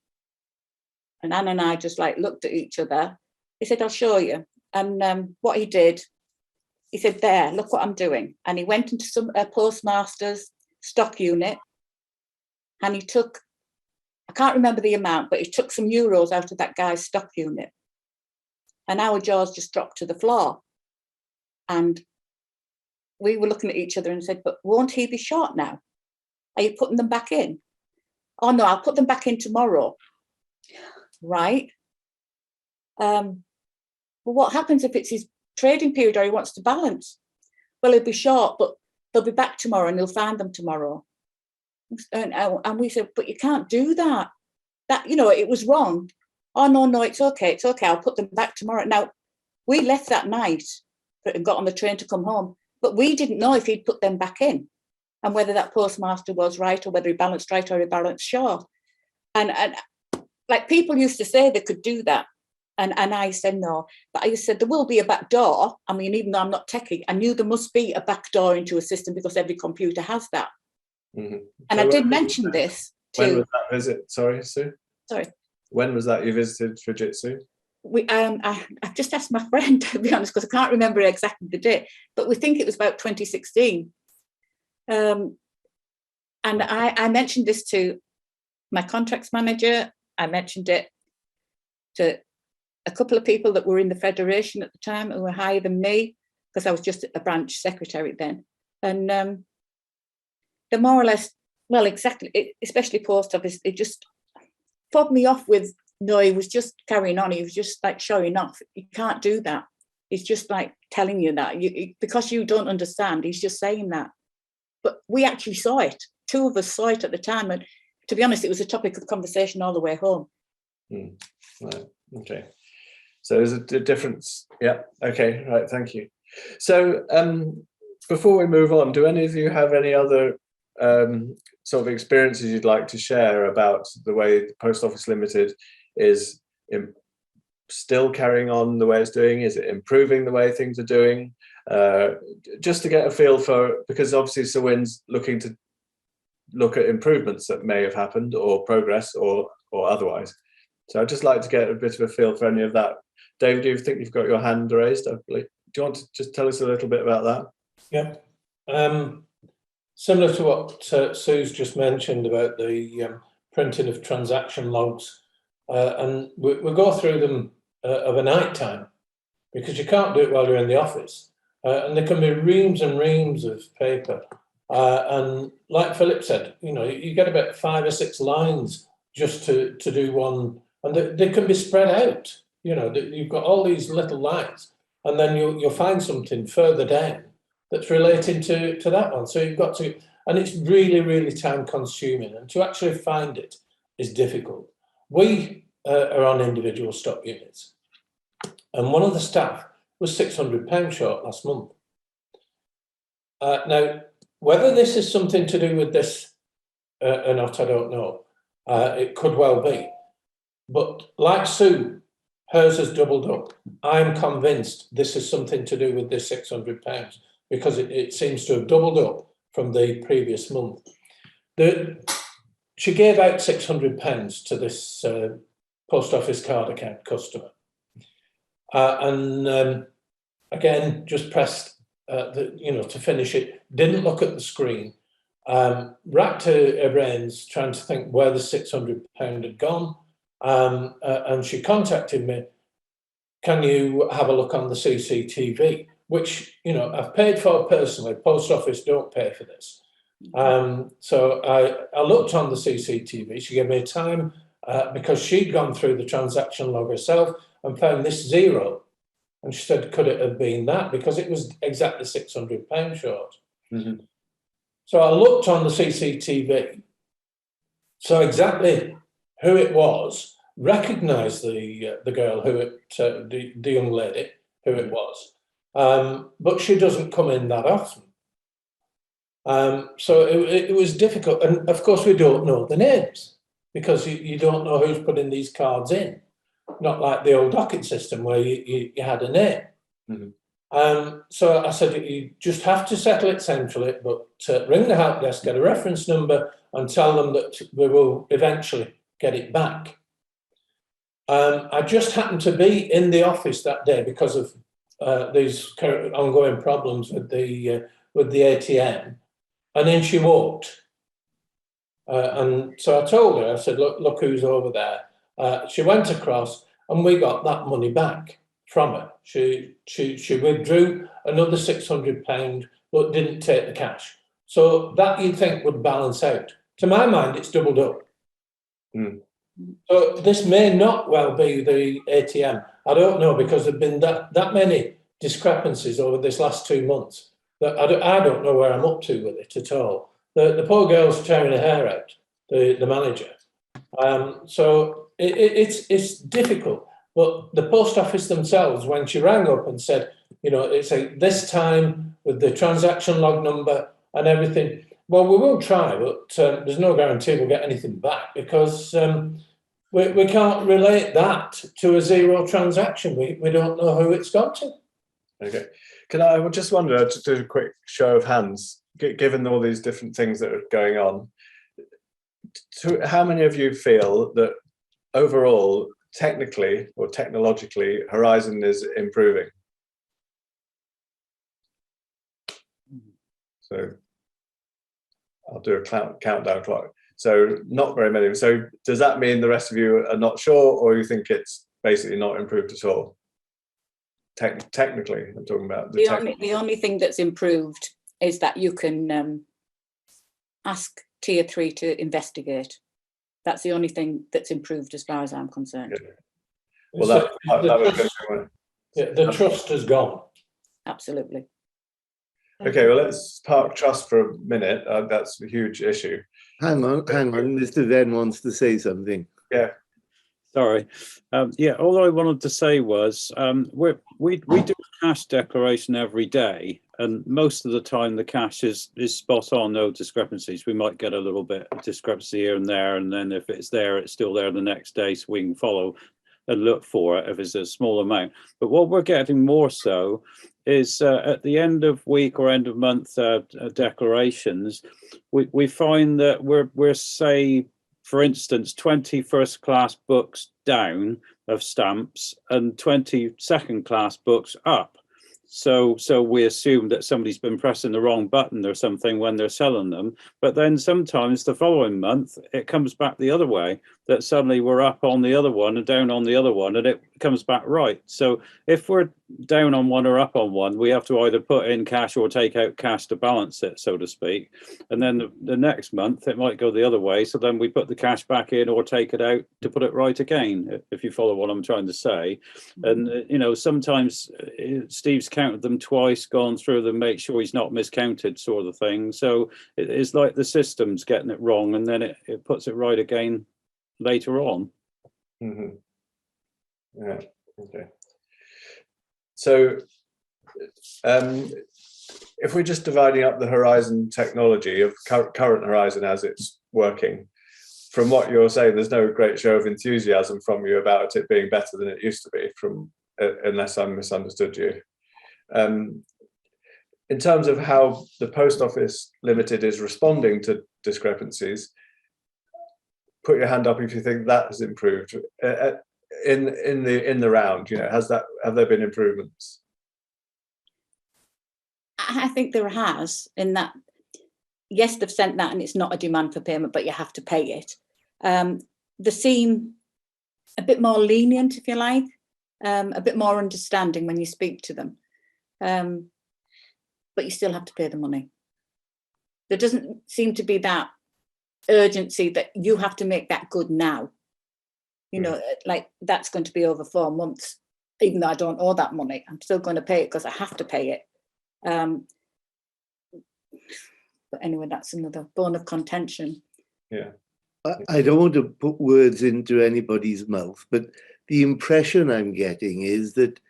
And Anne and I just like looked at each other. He said, I'll show you. And what he did, he said, there, look what I'm doing. And he went into some postmaster's stock unit, and he took, I can't remember the amount, but he took some euros out of that guy's stock unit. And our jaws just dropped to the floor. And we were looking at each other and said, but won't he be short now? Are you putting them back in? Oh, no, I'll put them back in tomorrow. Right. Well, what happens if it's his trading period or he wants to balance? Well, he'll be short, but they'll be back tomorrow and he'll find them tomorrow. And we said, but you can't do that. That, you know, it was wrong. Oh, no, it's okay. I'll put them back tomorrow. Now, we left that night and got on the train to come home, but we didn't know if he'd put them back in and whether that postmaster was right or whether he balanced right or he balanced short. And like people used to say they could do that. And I said no. But I said there will be a back door. I mean, even though I'm not techie, I knew there must be a back door into a system because every computer has that. Mm-hmm. And so I did mention this too. When was that visit? Sorry, Sue? Sorry. When was that you visited Fujitsu? I've just asked my friend, to be honest, because I can't remember exactly the date, but we think it was about 2016. And I mentioned this to my contracts manager. I mentioned it to a couple of people that were in the Federation at the time who were higher than me, because I was just a branch secretary then. And they more or less, well, exactly, especially post office, it just fobbed me off with, no, he was just carrying on. He was just like showing off. You can't do that. He's just like telling you that because you don't understand. He's just saying that. But we actually saw it. Two of us saw it at the time, and to be honest, it was a topic of conversation all the way home. Right. Okay. So there's a difference. Yeah. Okay. Right. Thank you. So before we move on, do any of you have any other sort of experiences you'd like to share about the way the Post Office Limited is still carrying on the way it's doing? Is it improving the way things are doing? Just to get a feel for, because obviously Sir Wyn's looking to look at improvements that may have happened or progress or otherwise. So I'd just like to get a bit of a feel for any of that. David, do you think you've got your hand raised? I believe. Do you want to just tell us a little bit about that? Yeah. Similar to what Sue's just mentioned about the printing of transaction logs, and we go through them of a night time, because you can't do it while you're in the office, and there can be reams and reams of paper, and like Philip said, you get about 5 or 6 lines just to do one, and they can be spread out. You've got all these little lines, and then you'll find something further down that's relating to that one. So you've got to, and it's really, really time consuming, and to actually find it is difficult. We are on individual stock units, and one of the staff was £600 short last month. Now, whether this is something to do with this or not, I don't know. It could well be. But like Sue, hers has doubled up. I'm convinced this is something to do with this £600, because it seems to have doubled up from the previous month. She gave out £600 to this post office card account customer. And again, just pressed, to finish it, didn't look at the screen, racked her brains trying to think where the £600 had gone. And she contacted me, can you have a look on the CCTV? Which, I've paid for personally. Post Office don't pay for this. So I looked on the CCTV. She gave me a time because she'd gone through the transaction log herself and found this 0. And she said, could it have been that? Because it was exactly £600 short. Mm-hmm. So I looked on the CCTV. So exactly who it was, recognised the girl the young lady who it was. But she doesn't come in that often. So it was difficult. And of course, we don't know the names, because you don't know who's putting these cards in. Not like the old docket system where you had a name. Mm-hmm. So I said, you just have to settle it centrally, but ring the help desk, get a reference number, and tell them that we will eventually get it back. I just happened to be in the office that day because of these current ongoing problems with the ATM, and then she walked, and so I told her, I said, look who's over there. She went across, and we got that money back from her. She withdrew another £600, but didn't take the cash. So that you'd think would balance out. To my mind, it's doubled up. Mm. So this may not well be the ATM. I don't know, because there've been that many discrepancies over this last 2 months that I don't know where I'm up to with it at all. The poor girl's tearing her hair out, the manager. So it's difficult. But the post office themselves, when she rang up and said, it's this time with the transaction log number and everything, well, we will try, but there's no guarantee we'll get anything back, because we can't relate that to a 0 transaction. We don't know who it's gone to. Okay. I just wonder, just do a quick show of hands, given all these different things that are going on, how many of you feel that overall, technically or technologically, Horizon is improving? So I'll do a countdown clock. So not very many. So does that mean the rest of you are not sure, or you think it's basically not improved at all? Technically, I'm talking about the only thing that's improved is that you can ask Tier 3 to investigate. That's the only thing that's improved as far as I'm concerned. Yeah. Well, that was Yeah, the trust has gone. Absolutely. Okay, well, let's park trust for a minute. That's a huge issue. Hang on. Mr. Venn wants to say something. Yeah. Sorry. Yeah, all I wanted to say was we do a cash declaration every day, and most of the time the cash is spot on, no discrepancies. We might get a little bit of discrepancy here and there, and then if it's there, it's still there the next day, so we can follow and look for it if it's a small amount. But what we're getting more so is at the end of week or end of month declarations, we find that we're say, for instance, 20 first class books down of stamps and 20 second class books up. So we assume that somebody's been pressing the wrong button or something when they're selling them. But then sometimes the following month, it comes back the other way, that suddenly we're up on the other one and down on the other one, and it comes back right. So if we're down on one or up on one, we have to either put in cash or take out cash to balance it, so to speak. And then the next month, it might go the other way. So then we put the cash back in or take it out to put it right again, if you follow what I'm trying to say. And, sometimes Steve's counted them twice, gone through them, make sure he's not miscounted, sort of thing. So it's like the system's getting it wrong, and then it puts it right again later on. Mm-hmm. Yeah. Okay. So, if we're just dividing up the Horizon technology of current Horizon as it's working, from what you're saying, there's no great show of enthusiasm from you about it being better than it used to be, unless I misunderstood you. In terms of how the Post Office Limited is responding to discrepancies, put your hand up if you think that has improved in the round. Have there been improvements? I think there has, in that, yes, they've sent that and it's not a demand for payment, but you have to pay it. They seem a bit more lenient, if you like, a bit more understanding when you speak to them. But you still have to pay the money. There doesn't seem to be that urgency that you have to make that good now. Like that's going to be over 4 months, even though I don't owe that money. I'm still going to pay it because I have to pay it. But anyway, that's another bone of contention. Yeah. I don't want to put words into anybody's mouth, but the impression I'm getting is that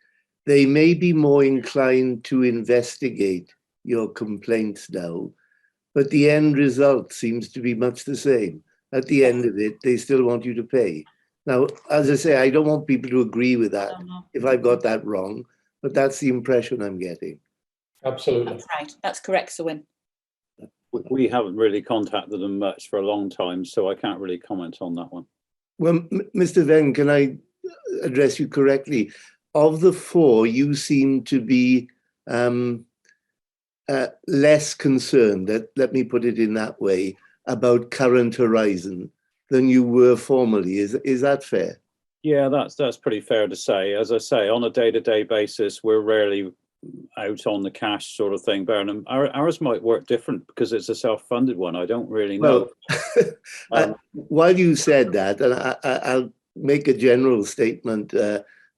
they may be more inclined to investigate your complaints now, but the end result seems to be much the same. At the end of it, they still want you to pay. Now, as I say, I don't want people to agree with that if I've got that wrong, but that's the impression I'm getting. Absolutely. That's right. That's correct, Sewin. We haven't really contacted them much for a long time, so I can't really comment on that one. Well, Mr. Venn, can I address you correctly? Of the four, you seem to be less concerned, let me put it in that way, about current Horizon than you were formerly. Is that fair? Yeah, that's pretty fair to say. As I say, on a day-to-day basis, we're rarely out on the cash sort of thing. But ours might work different because it's a self-funded one. I don't really know. Well, while you said that, and I'll make a general statement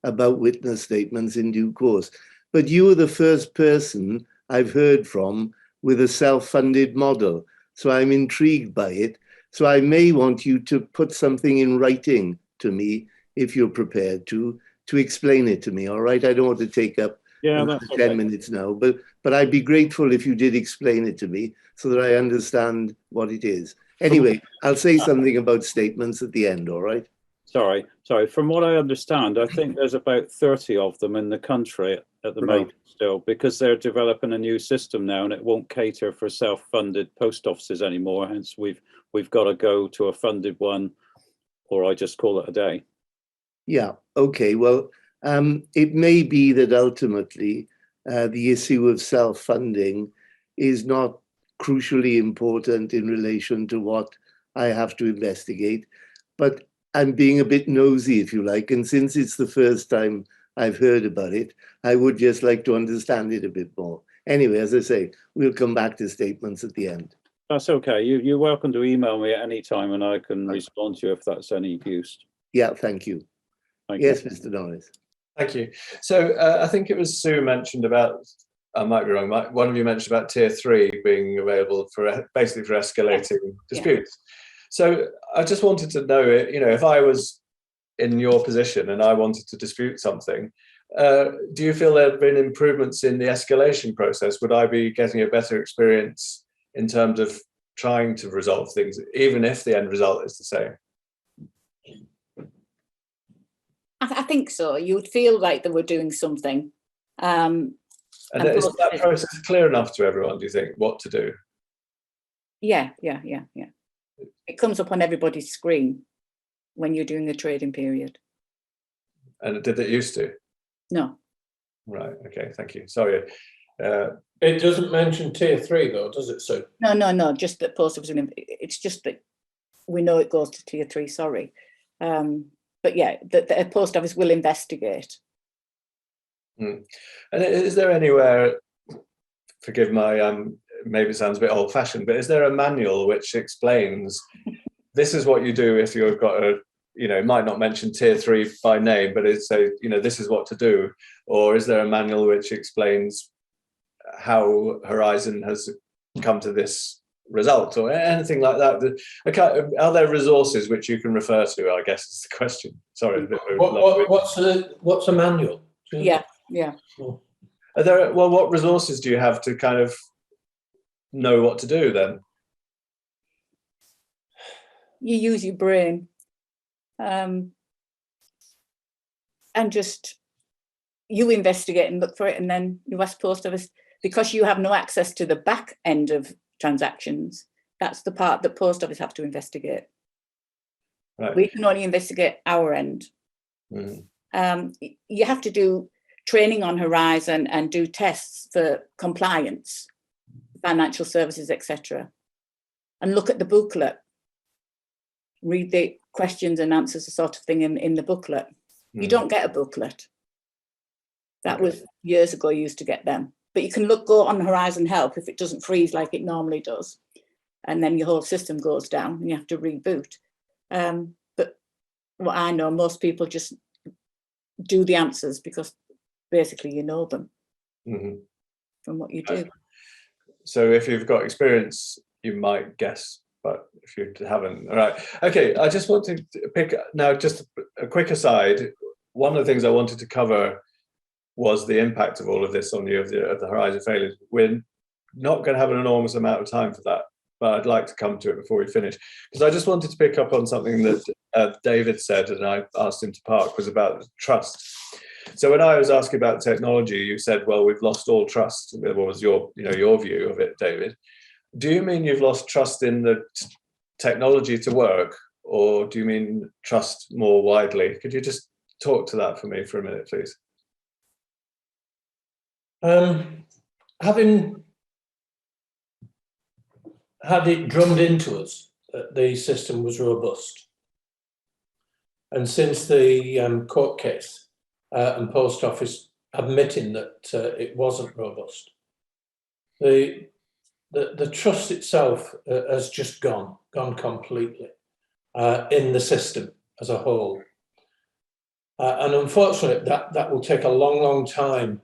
about witness statements in due course, but you were the first person I've heard from with a self-funded model. So I'm intrigued by it. So I may want you to put something in writing to me, if you're prepared to explain it to me, all right? I don't want to take up 10 minutes now, but I'd be grateful if you did explain it to me so that I understand what it is. Anyway, I'll say something about statements at the end, all right? Sorry. From what I understand, I think there's about 30 of them in the country at the moment still, because they're developing a new system now and it won't cater for self-funded post offices anymore. Hence, we've got to go to a funded one, or I just call it a day. Yeah, okay. Well, it may be that ultimately the issue of self-funding is not crucially important in relation to what I have to investigate, but I'm being a bit nosy, if you like, and since it's the first time I've heard about it, I would just like to understand it a bit more. Anyway, as I say, we'll come back to statements at the end. That's okay. You're welcome to email me at any time and I can respond to you if that's any use. Yeah, thank you. Thank yes, you. Mr. Norris. Thank you. So I think it was Sue mentioned about, I might be wrong, one of you mentioned about tier 3 being available for basically for escalating disputes. So I just wanted to know, if I was in your position and I wanted to dispute something, do you feel there have been improvements in the escalation process? Would I be getting a better experience in terms of trying to resolve things, even if the end result is the same? I think so. You would feel like they were doing something. And is that process clear enough to everyone, do you think, what to do? Yeah. It comes up on everybody's screen when you're doing the trading period. And did it used to? No. Right, okay, thank you. Sorry. It doesn't mention tier 3 though, does it, Sue? No, just that post office. It's just that we know it goes to tier 3, sorry. But yeah, the post office will investigate. And is there anywhere, forgive my, maybe it sounds a bit old fashioned, but is there a manual which explains this is what you do if you've got a, it might not mention tier 3 by name, but it's say, this is what to do? Or is there a manual which explains how Horizon has come to this result or anything like that? Are there resources which you can refer to, I guess is the question. Sorry. What's a manual? Yeah. Are there, what resources do you have to kind of know what to do then? You use your brain. And just you investigate and look for it, and then you ask post office, because you have no access to the back end of transactions. That's the part that post office have to investigate. Right. We can only investigate our end. Mm-hmm. You have to do training on Horizon and do tests for compliance, financial services, etc., and look at the booklet, read the questions and answers, the sort of thing in the booklet. You don't get a booklet. That was years ago. You used to get them, but you can go on Horizon Help if it doesn't freeze like it normally does, and then your whole system goes down and you have to reboot. But what I know, most people just do the answers because basically you know them from what you do. So if you've got experience, you might guess, but if you haven't, all right. Okay, I just want to pick now just a quick aside. One of the things I wanted to cover was the impact of all of this on you, of the Horizon failures. We're not going to have an enormous amount of time for that, but I'd like to come to it before we finish, because I just wanted to pick up on something that David said, and I asked him to park, was about trust. So when I was asking about technology, you said, well, we've lost all trust. What was your view of it, David? Do you mean you've lost trust in the technology to work, or do you mean trust more widely? Could you just talk to that for me for a minute, please? Having had it drummed into us that the system was robust, and since the court case and post office admitting that it wasn't robust, the trust itself has just gone completely in the system as a whole, and unfortunately that will take a long time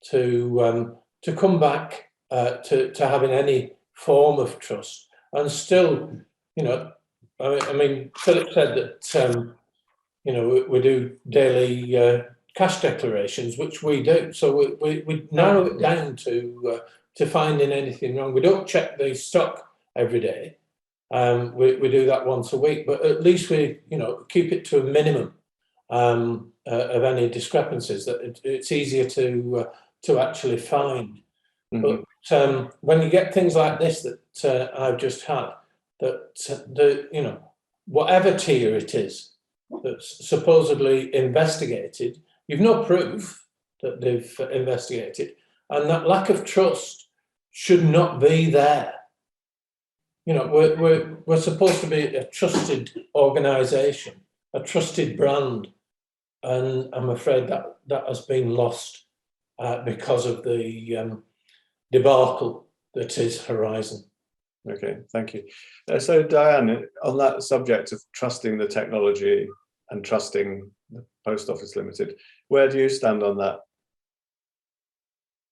to come back to having any form of trust. And still, I mean, Philip said that we do daily cash declarations, which we do. So we narrow it down to finding anything wrong. We don't check the stock every day. We do that once a week, but at least we keep it to a minimum of any discrepancies, that it's easier to actually find. But when you get things like this that I've just had, that whatever tier it is that's supposedly investigated, you've no proof that they've investigated, and that lack of trust should not be there. We're supposed to be a trusted organisation, a trusted brand, and I'm afraid that has been lost because of the debacle that is Horizon. Okay, thank you. So Diane, on that subject of trusting the technology and trusting the Post Office Limited, Where do you stand on that?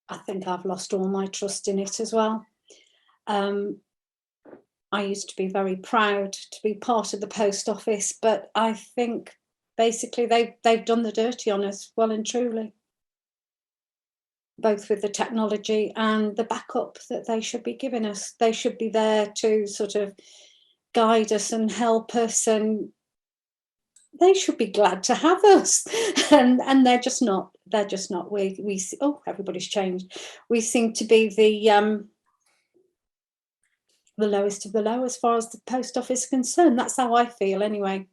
I think I've lost all my trust in it as well. I used to be very proud to be part of the post office, but I think basically they've done the dirty on us, well and truly, both with the technology and the backup that they should be giving us. They should be there to sort of guide us and help us, and they should be glad to have us. And they're just not. They're just not. We oh, everybody's changed. We seem to be the lowest of the low as far as the post office is concerned. That's how I feel anyway.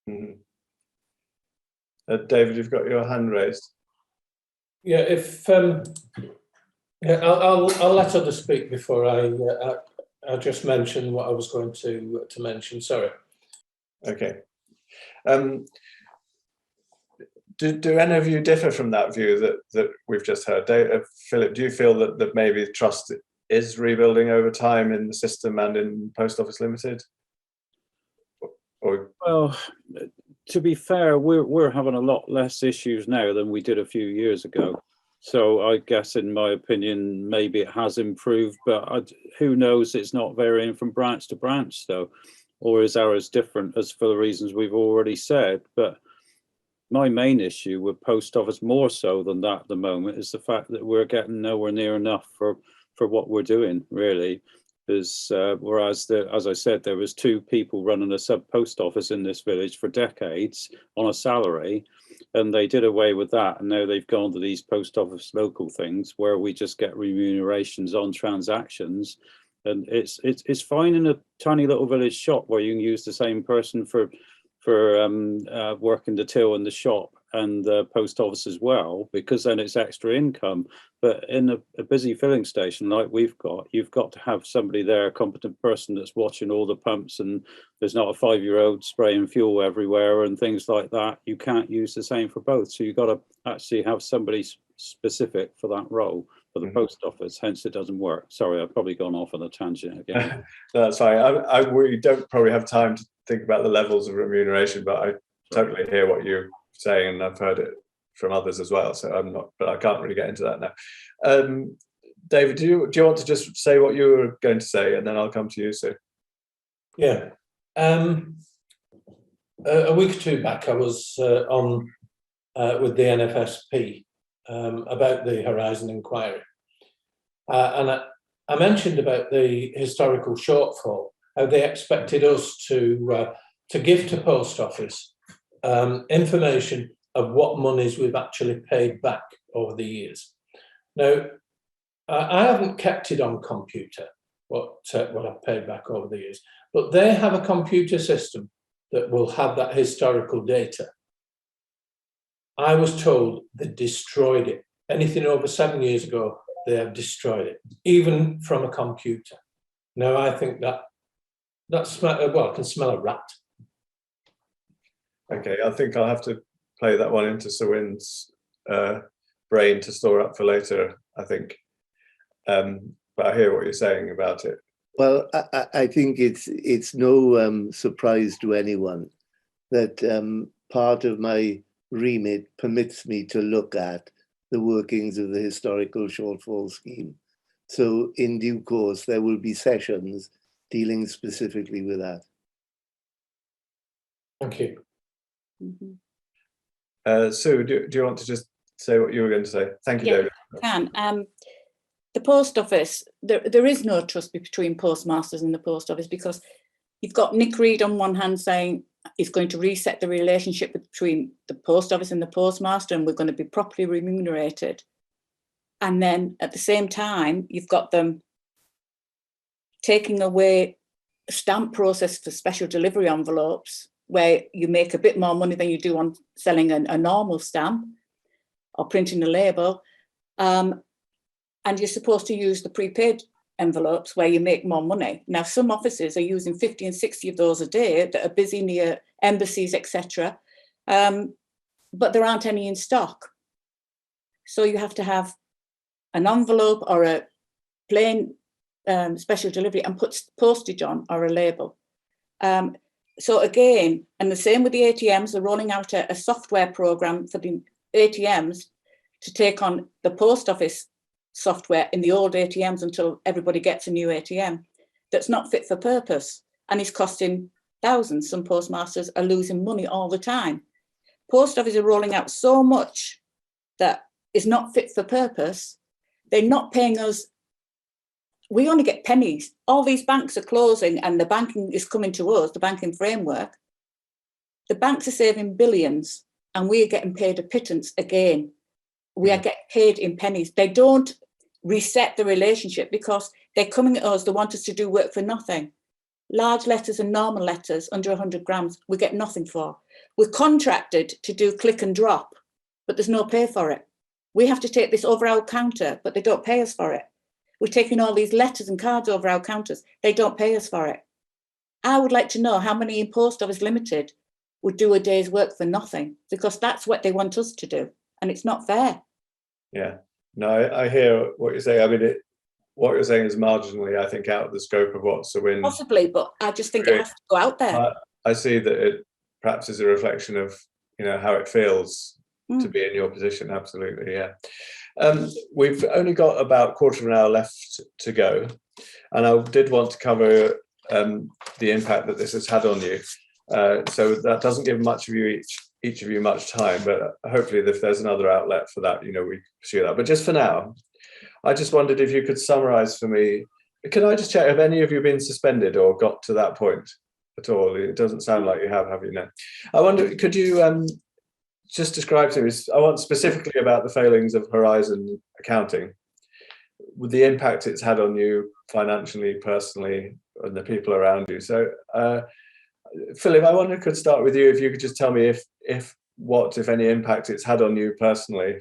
Mm-hmm. David, you've got your hand raised. Yeah, if yeah, I'll let others speak before I just mention what I was going to mention. Sorry. Okay. Do any of you differ from that view that we've just heard? Philip, do you feel that maybe trust is rebuilding over time in the system and in Post Office Limited? Or... Well, to be fair, we're having a lot less issues now than we did a few years ago. So I guess, in my opinion, maybe it has improved, but who knows? It's not varying from branch to branch, though. Or is ours different, as for the reasons we've already said? But my main issue with Post Office, more so than that at the moment, is the fact that we're getting nowhere near enough for what we're doing, really. Is whereas, as I said, there was 2 people running a sub post office in this village for decades on a salary, and they did away with that, and now they've gone to these post office local things where we just get remunerations on transactions. And it's fine in a tiny little village shop where you can use the same person for working the till in the shop and the post office as well, because then it's extra income. But in a busy filling station like we've got, you've got to have somebody there, a competent person that's watching all the pumps, and there's not a 5-year-old spraying fuel everywhere and things like that. You can't use the same for both. So you've got to actually have somebody specific for that role for the post office, hence it doesn't work. Sorry, I've probably gone off on a tangent again. No, that's fine. We don't probably have time to think about the levels of remuneration, but I totally hear what you're saying, and I've heard it from others as well. So but I can't really get into that now. David, do you want to just say what you were going to say, and then I'll come to you, Sue? Yeah. A week or 2 back, I was on with the NFSP about the Horizon inquiry, and I mentioned about the historical shortfall, how they expected us to give to Post Office information of what monies we've actually paid back over the years. Now, I haven't kept it on computer, what I've paid back over the years, but they have a computer system that will have that historical data. I was told they destroyed it. Anything over 7 years ago, they have destroyed it, even from a computer. Now, I think I can smell a rat. Okay, I think I'll have to play that one into Sewin's brain to store up for later, I think. But I hear what you're saying about it. Well, I think it's no surprise to anyone that part of my remit permits me to look at the workings of the historical shortfall scheme. So in due course, there will be sessions dealing specifically with that. Thank you. Mm-hmm. Sue, do you want to just say what you were going to say? Thank you, David. I can. The post office, there is no trust between postmasters and the post office, because you've got Nick Reed on one hand saying he's going to reset the relationship between the post office and the postmaster, and we're going to be properly remunerated. And then at the same time, you've got them taking away a stamp process for special delivery envelopes, where you make a bit more money than you do on selling a normal stamp or printing a label. And you're supposed to use the prepaid envelopes where you make more money. Now, some offices are using 50 and 60 of those a day that are busy near embassies, etc. But there aren't any in stock. So you have to have an envelope or a plain special delivery and put postage on or a label. So again, and the same with the ATMs, they're rolling out a software program for the ATMs to take on the post office software in the old ATMs until everybody gets a new ATM that's not fit for purpose and is costing thousands. Some postmasters are losing money all the time. Post office are rolling out so much that is not fit for purpose. They're not paying us. We only get pennies. All these banks are closing and the banking is coming to us, the banking framework. The banks are saving billions and we are getting paid a pittance again. We are getting paid in pennies. They don't reset the relationship because they're coming at us. They want us to do work for nothing. Large letters and normal letters under 100 grams, we get nothing for. We're contracted to do click and drop, but there's no pay for it. We have to take this over our counter, but they don't pay us for it. We're taking all these letters and cards over our counters. They don't pay us for it. I would like to know how many in Post Office Limited would do a day's work for nothing, because that's what they want us to do. And it's not fair. Yeah, no, I hear what you're saying. I mean, what you're saying is marginally, I think, out of the scope of what Sir Wynne. Possibly, but I just think it has to go out there. I see that it perhaps is a reflection of, how it feels to be in your position. Absolutely, yeah. We've only got about a quarter of an hour left to go, and I did want to cover the impact that this has had on you. So that doesn't give each of you much time, but hopefully if there's another outlet for that, we pursue that. But just for now, I just wondered if you could summarize for me. Can I just check, have any of you been suspended or got to that point at all? It doesn't sound like you have you? No. I wonder, could you just describe to me, I want specifically about the failings of Horizon Accounting, with the impact it's had on you financially, personally, and the people around you. So, Philip, I wonder, could start with you, if you could just tell me if any impact it's had on you personally,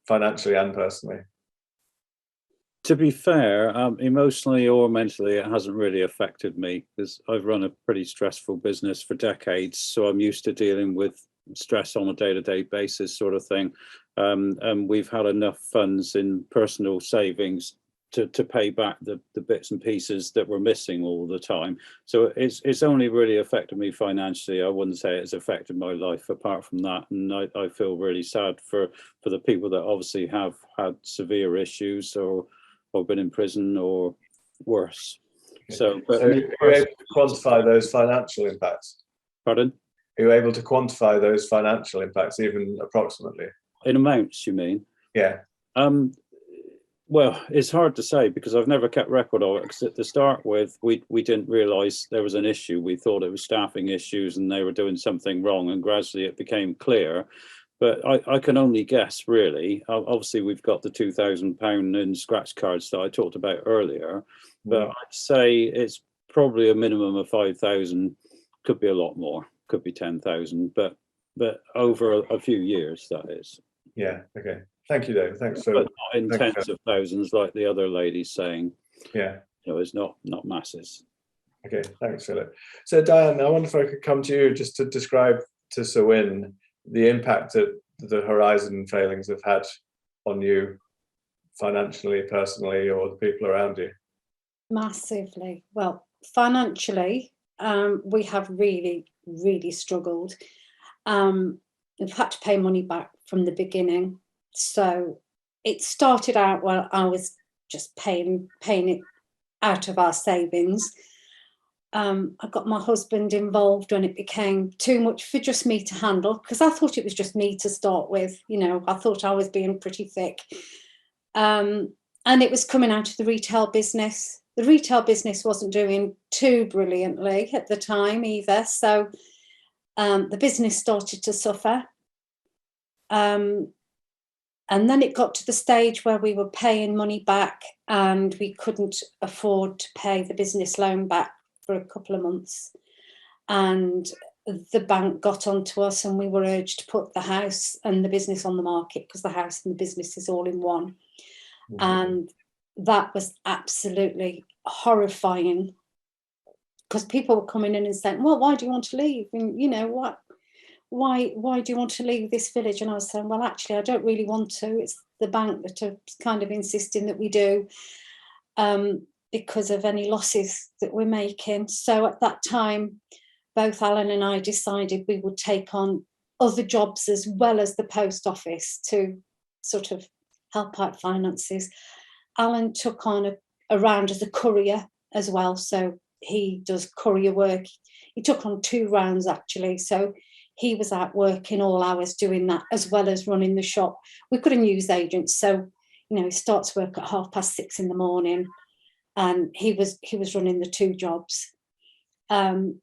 financially and personally. To be fair, emotionally or mentally, it hasn't really affected me, because I've run a pretty stressful business for decades, so I'm used to dealing with stress on a day-to-day basis, sort of thing. And we've had enough funds in personal savings to pay back the bits and pieces that were missing all the time. So it's only really affected me financially. I wouldn't say it's affected my life apart from that. And I feel really sad for the people that obviously have had severe issues or been in prison or worse. So, but are you able to quantify those financial impacts? Pardon? Are you able to quantify those financial impacts, even approximately? In amounts, you mean? Yeah. Well, it's hard to say because I've never kept record of it. Because to start with, we didn't realise there was an issue. We thought it was staffing issues and they were doing something wrong, and gradually it became clear. But I can only guess, really. Obviously, we've got the £2,000 in scratch cards that I talked about earlier. But I'd say it's probably a minimum of 5,000. Could be a lot more. Could be 10,000. But over a few years, that is. Yeah. Okay. Thank you, Dave. Thanks for. But not in tens of thousands, like the other lady's saying. Yeah. It's not masses. Okay. Thanks, Philip. So, Diane, I wonder if I could come to you just to describe to Sir Wynne the impact that the Horizon failings have had on you financially, personally, or the people around you. Massively. Well, financially, we have really, really struggled. We've had to pay money back from the beginning. So it started out while I was just paying it out of our savings. I got my husband involved when it became too much for just me to handle, because I thought it was just me to start with. I thought I was being pretty thick. And it was coming out of the retail business. The retail business wasn't doing too brilliantly at the time either. So the business started to suffer. And then it got to the stage where we were paying money back and we couldn't afford to pay the business loan back for a couple of months. And the bank got onto us and we were urged to put the house and the business on the market, because the house and the business is all in one. Mm-hmm. And that was absolutely horrifying, because people were coming in and saying, well, why do you want to leave? And why do you want to leave this village? And I was saying, well, actually, I don't really want to. It's the bank that are kind of insisting that we do, because of any losses that we're making. So at that time, both Alan and I decided we would take on other jobs as well as the post office to sort of help out finances. Alan took on a round as a courier as well, so he does courier work. He took on 2 rounds actually, so he was out working all hours doing that as well as running the shop. We couldn't use agents, so he starts work at 6:30 in the morning, and he was running the 2 jobs. I'm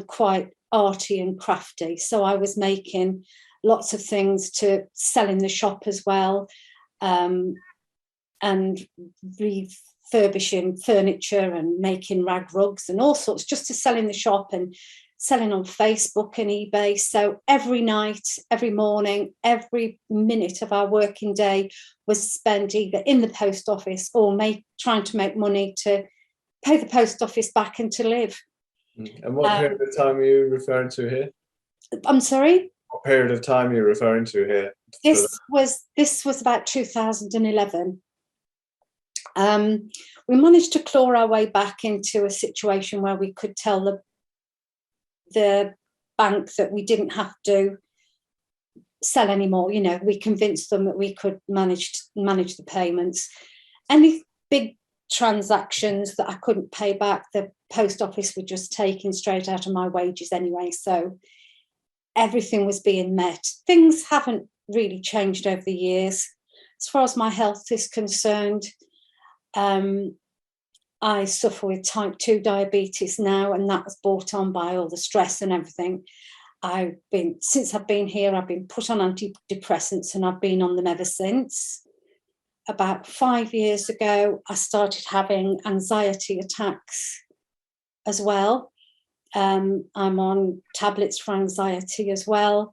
quite arty and crafty, so I was making lots of things to sell in the shop as well, and refurbishing furniture and making rag rugs and all sorts just to sell in the shop and selling on Facebook and eBay. So every night, every morning, every minute of our working day was spent either in the post office or trying to make money to pay the post office back and to live. And what period of time are you referring to here? I'm sorry? What period of time are you referring to here? This was about 2011. We managed to claw our way back into a situation where we could tell the bank that we didn't have to sell anymore. We convinced them that we could manage the payments. Any big transactions that I couldn't pay back, the post office were just taking straight out of my wages anyway, so everything was being met. Things haven't really changed over the years. As far as my health is concerned, I suffer with type 2 diabetes now, and that was brought on by all the stress and everything. Since I've been here, I've been put on antidepressants, and I've been on them ever since. About 5 years ago, I started having anxiety attacks as well. I'm on tablets for anxiety as well.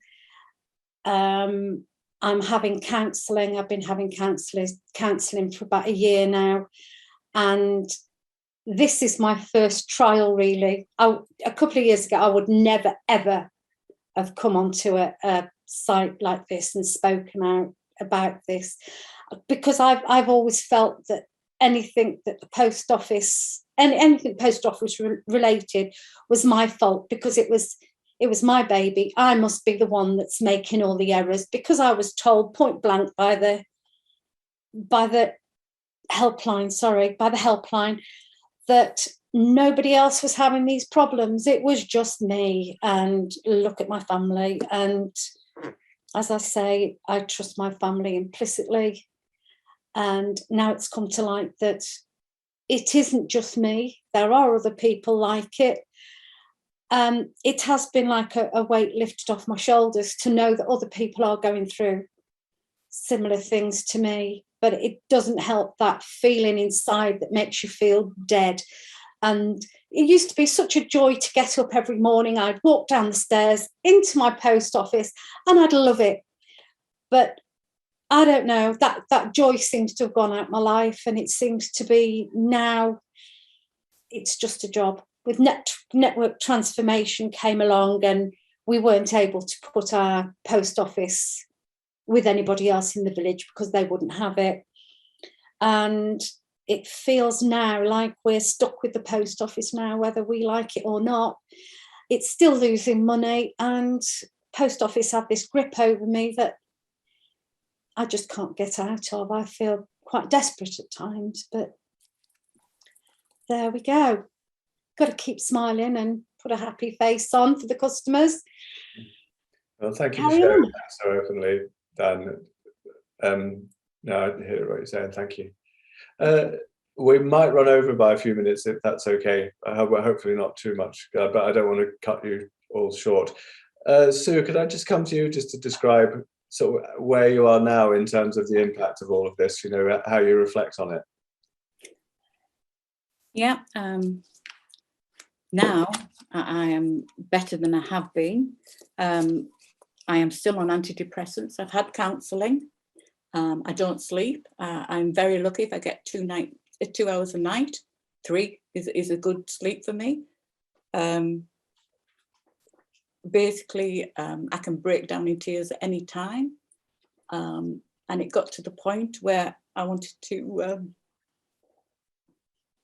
I'm having counselling. I've been having counselling for about a year now. And this is my first trial, really. A couple of years ago, I would never, ever have come onto a site like this and spoken out about this, because I've always felt that anything that the post office, anything post office related was my fault, because it was my baby. I must be the one that's making all the errors, because I was told point blank by the helpline that nobody else was having these problems. It was just me, and look at my family. And as I say, I trust my family implicitly. And now it's come to light that it isn't just me. There are other people like it. It has been like a weight lifted off my shoulders to know that other people are going through similar things to me, but it doesn't help that feeling inside that makes you feel dead. And it used to be such a joy to get up every morning. I'd walk down the stairs into my post office and I'd love it. But I don't know, that joy seems to have gone out of my life, and it seems to be now it's just a job. With network transformation came along, and we weren't able to put our post office with anybody else in the village because they wouldn't have it. And it feels now like we're stuck with the post office now, whether we like it or not. It's still losing money, and post office have this grip over me that I just can't get out of. I feel quite desperate at times, but there we go. Got to keep smiling and put a happy face on for the customers. Well, thank you for sharing that so openly, Dan. No, I hear what you're saying. Thank you. We might run over by a few minutes if that's okay. Hopefully not too much, but I don't want to cut you all short. Sue, could I just come to you just to describe sort of where you are now in terms of the impact of all of this, how you reflect on it? Yeah, now I am better than I have been. I am still on antidepressants. I've had counselling. I don't sleep. I'm very lucky if I get 2 hours a night. 3 is a good sleep for me. Basically, I can break down in tears at any time. And it got to the point where I wanted to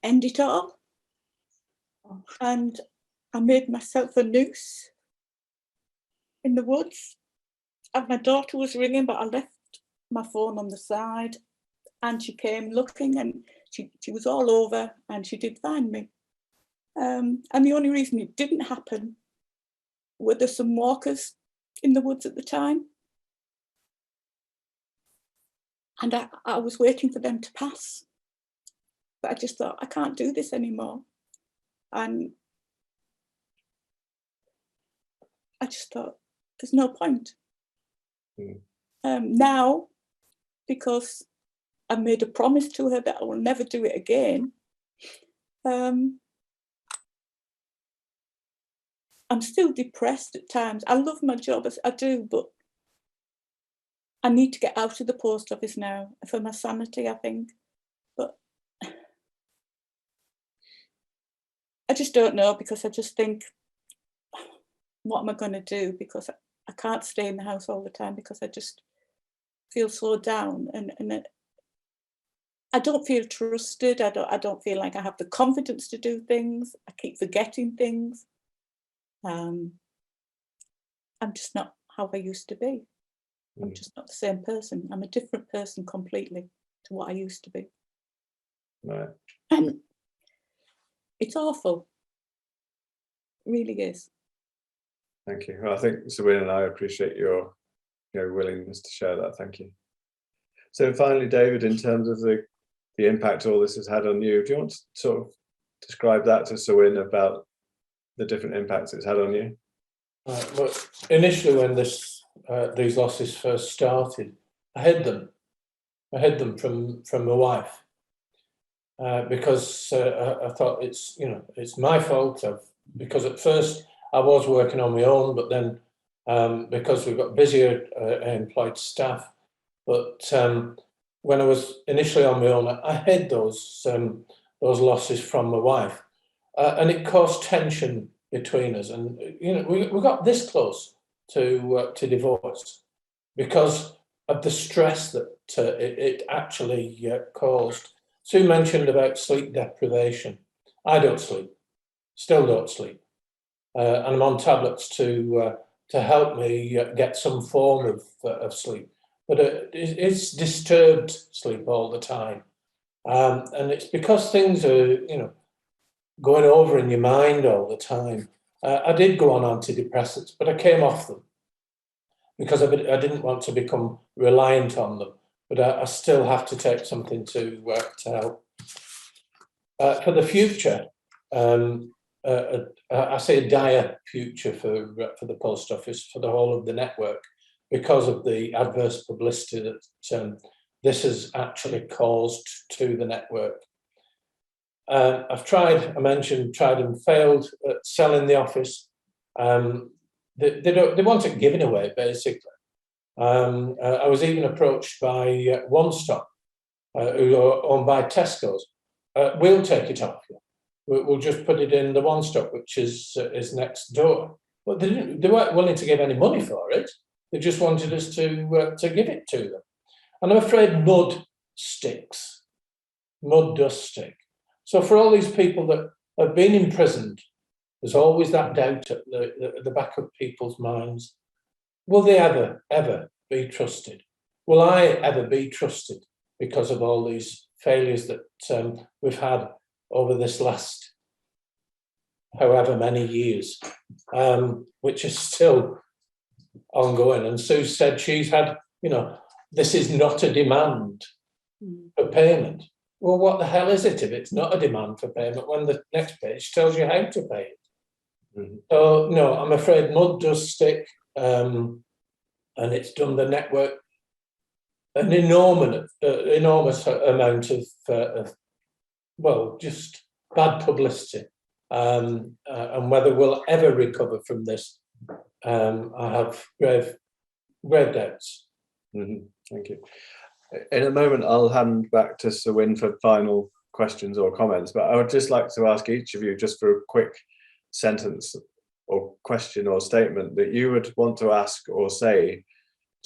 end it all. And I made myself a noose. in the woods, and my daughter was ringing, but I left my phone on the side, and she came looking, and she was all over, and she did find me. And the only reason it didn't happen were there some walkers in the woods at the time, and I was waiting for them to pass, but I just thought, I can't do this anymore. And I just thought, there's no point. Now, because I made a promise to her that I will never do it again, I'm still depressed at times. I love my job, I do, but I need to get out of the post office now for my sanity, I think. But I just don't know, because I just think, what am I going to do? Because I can't stay in the house all the time, because I just feel so down, and I don't feel trusted. I don't feel like I have the confidence to do things. I keep forgetting things. I'm just not how I used to be. I'm just not the same person. I'm a different person completely to what I used to be. Right. And it's awful. It really is. Thank you. Well, I think Sabrina and I appreciate your willingness to share that. Thank you. So finally, David, in terms of the impact all this has had on you, do you want to sort of describe that to Sawin about the different impacts it's had on you? Well, initially, when these losses first started, I hid them. I hid them from my wife because I thought it's my fault. Because at first I was working on my own, but then because we've got busier employed staff. But when I was initially on my own, I hid those losses from my wife, and it caused tension between us. And we got this close to divorce because of the stress that it actually caused. Sue mentioned about sleep deprivation. I don't sleep, still don't sleep, and I'm on tablets to help me get some form of sleep. But it's disturbed sleep all the time, and it's because things are going over in your mind all the time. I did go on antidepressants, but I came off them because I didn't want to become reliant on them. But I still have to take something to help. For the future, I see a dire future for the post office, for the whole of the network, because of the adverse publicity that this has actually caused to the network. I've tried and failed at selling the office. They want it given away, basically. I was even approached by One Stop, who are owned by Tesco's. We'll take it off you. We'll just put it in the One Stop, which is next door. But they weren't willing to give any money for it. They just wanted us to give it to them. And I'm afraid mud sticks. Mud does stick. So for all these people that have been imprisoned, there's always that doubt at the back of people's minds. Will they ever be trusted? Will I ever be trusted because of all these failures that we've had over this last however many years, which is still ongoing? And Sue said she's had, this is not a demand for payment. Well, what the hell is it if it's not a demand for payment when the next page tells you how to pay it? Mm-hmm. So, no, I'm afraid mud does stick, and it's done the network an enormous amount of just bad publicity. And whether we'll ever recover from this, I have grave doubts. Mm-hmm. Thank you. In a moment, I'll hand back to Sawin for final questions or comments, but I would just like to ask each of you, just for a quick sentence or question or statement that you would want to ask or say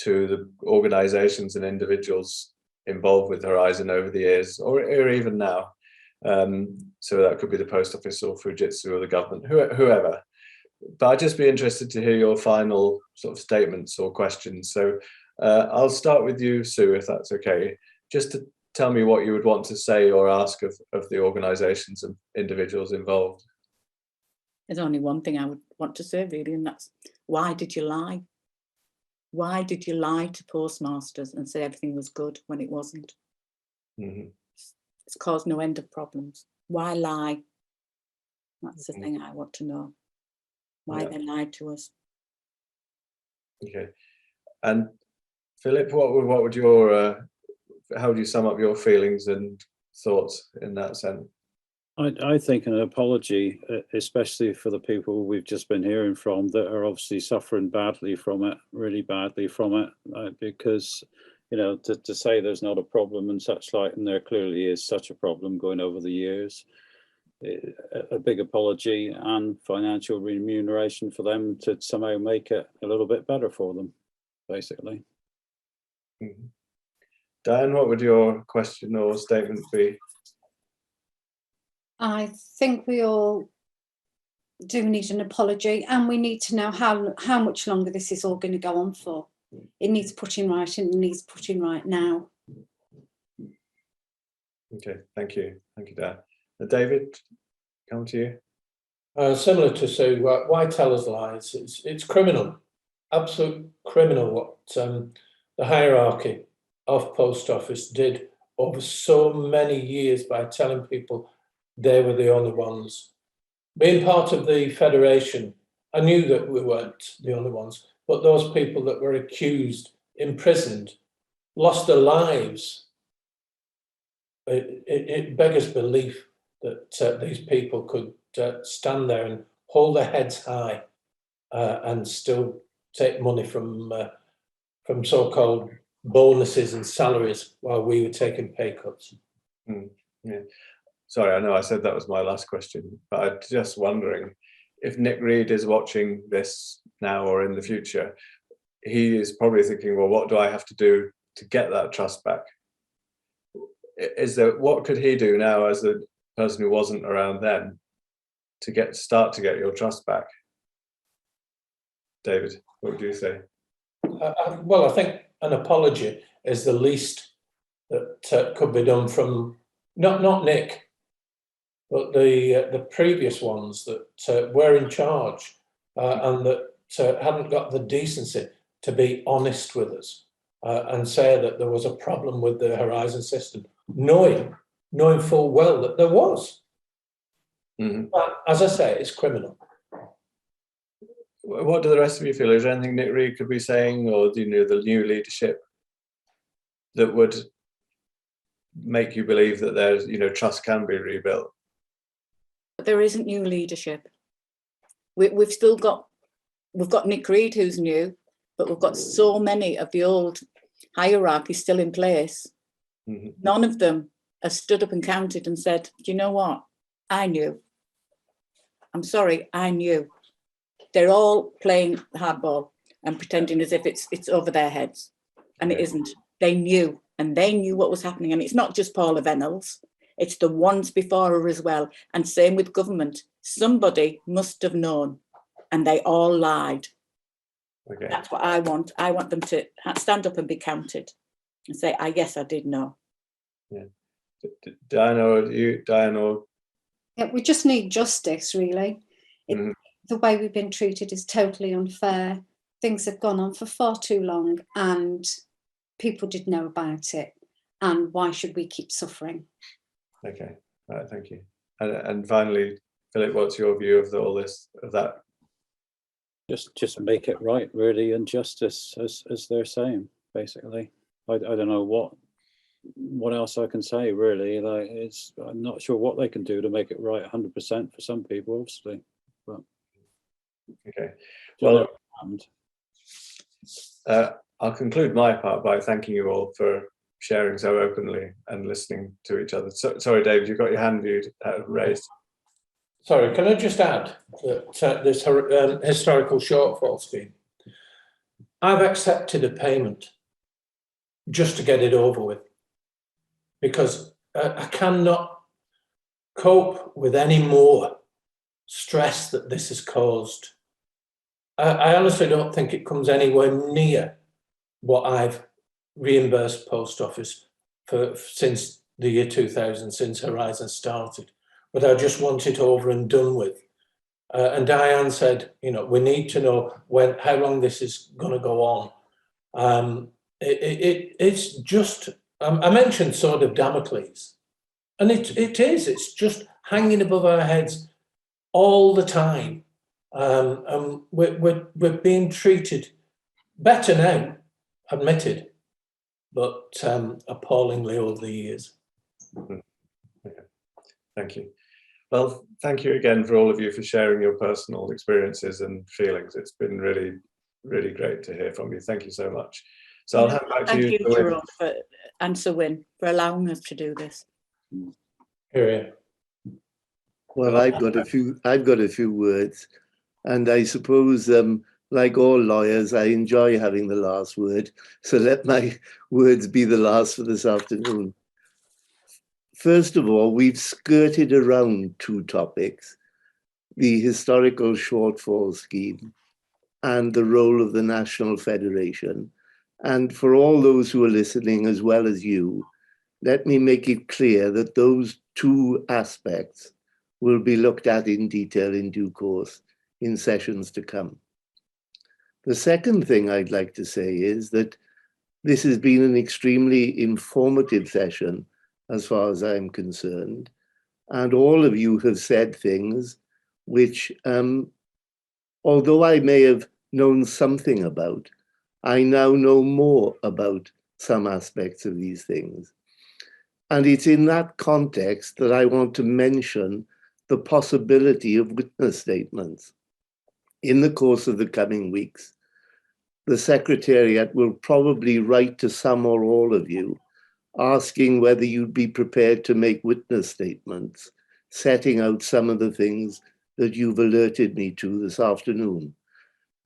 to the organizations and individuals involved with Horizon over the years, or even now. So that could be the post office or Fujitsu or the government, whoever. but I'd just be interested to hear your final sort of statements or questions. So I'll start with you, Sue, if that's okay. Just to tell me what you would want to say or ask of the organisations and individuals involved. There's only one thing I would want to say, really, and that's, why did you lie? Why did you lie to postmasters and say everything was good when it wasn't? Mm-hmm. It's caused no end of problems. Why lie? That's the thing I want to know. Why they lied to us. Okay. And Philip, what would your how would you sum up your feelings and thoughts in that sense? I think an apology, especially for the people we've just been hearing from that are obviously suffering badly from it, really badly from it, because, you know, to say there's not a problem and such like, and there clearly is such a problem going over the years, a big apology and financial remuneration for them to somehow make it a little bit better for them, basically. Mm-hmm. Diane, what would your question or statement be? I think we all do need an apology, and we need to know how much longer this is all going to go on for. It needs putting right, and it needs putting right now. Okay, thank you, Diane. David, come to you. Similar to Sue, why tell us lies? It's criminal, absolute criminal what the hierarchy of Post Office did over so many years by telling people they were the only ones. Being part of the Federation, I knew that we weren't the only ones, but those people that were accused, imprisoned, lost their lives. It beggars belief that these people could stand there and hold their heads high and still take money from so-called bonuses and salaries while we were taking pay cuts. Yeah. Sorry, I know I said that was my last question, but I'm just wondering if Nick Reed is watching this now or in the future, he is probably thinking, well, what do I have to do to get that trust back? What could he do now as a person who wasn't around then to start to get your trust back? David, what would you say? Well, I think an apology is the least that could be done from not Nick, but the previous ones that were in charge and that hadn't got the decency to be honest with us and say that there was a problem with the Horizon system, knowing full well that there was. Mm-hmm. But as I say, it's criminal. What do the rest of you feel? Is there anything Nick Reed could be saying, or do you know the new leadership that would make you believe that there's, trust can be rebuilt? There isn't new leadership. We've got Nick Reed, who's new, but we've got so many of the old hierarchy still in place. Mm-hmm. None of them have stood up and counted and said, do you know what? I knew. I'm sorry, I knew. They're all playing hardball and pretending as if it's over their heads. And it isn't. They knew, and they knew what was happening. And it's not just Paula Vennells. It's the ones before her as well. And same with government. Somebody must have known, and they all lied. Okay. That's what I want. I want them to stand up and be counted and say, yes, I did know. Yeah. Diane, or Yeah, we just need justice, really. Mm-hmm. The way we've been treated is totally unfair. Things have gone on for far too long, and people did know about it. And why should we keep suffering? Okay, thank you. And finally, Philip, what's your view of all this, of that? Just make it right, really, and justice, as they're saying, basically. I don't know what else I can say, really. I'm not sure what they can do to make it right 100% for some people, obviously. But okay, well, I'll conclude my part by thanking you all for sharing so openly and listening to each other. Sorry, David, you've got your hand raised. Sorry, can I just add that this historical shortfall scheme, I've accepted a payment just to get it over with, because I cannot cope with any more stress that this has caused I honestly don't think it comes anywhere near what I've reimbursed Post Office for since the year 2000, since Horizon started. But I just want it over and done with. And Diane said, you know, we need to know how long this is going to go on. It's just, I mentioned Sword of Damocles, and it's just hanging above our heads all the time. And we're being treated better now, admitted, but appallingly over the years. Okay. Thank you. Well, thank you again for all of you for sharing your personal experiences and feelings. It's been really, really great to hear from you. Thank you so much. So I'll hand back to you. Thank you, Jerome, and Sir Wyn, for allowing us to do this. Here. Well, I've got a few words, and I suppose, like all lawyers, I enjoy having the last word. So let my words be the last for this afternoon. First of all, we've skirted around two topics: the historical shortfall scheme and the role of the National Federation. And for all those who are listening, as well as you, let me make it clear that those two aspects will be looked at in detail in due course in sessions to come. The second thing I'd like to say is that this has been an extremely informative session as far as I'm concerned. And all of you have said things which, although I may have known something about, I now know more about some aspects of these things. And it's in that context that I want to mention the possibility of witness statements. In the course of the coming weeks, the Secretariat will probably write to some or all of you asking whether you'd be prepared to make witness statements, setting out some of the things that you've alerted me to this afternoon.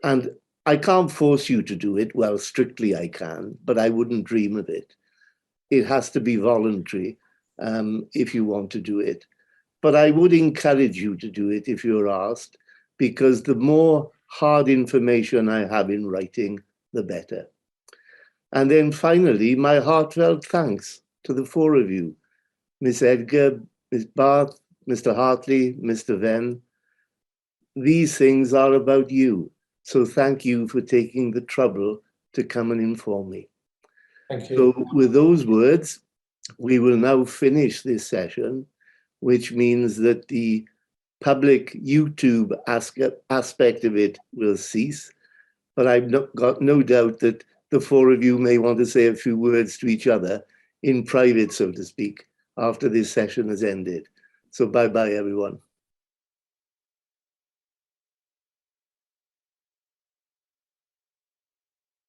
And I can't force you to do it. Well, strictly I can, but I wouldn't dream of it. It has to be voluntary if you want to do it. But I would encourage you to do it if you're asked, because the more hard information I have in writing, the better. And then finally, my heartfelt thanks to the four of you, Miss Edgar, Miss Barth, Mr. Hartley, Mr. Venn. These things are about you. So thank you for taking the trouble to come and inform me. Thank you. So with those words, we will now finish this session, which means that the public YouTube aspect of it will cease. But I've got no doubt that the four of you may want to say a few words to each other in private, so to speak, after this session has ended. So bye-bye, everyone.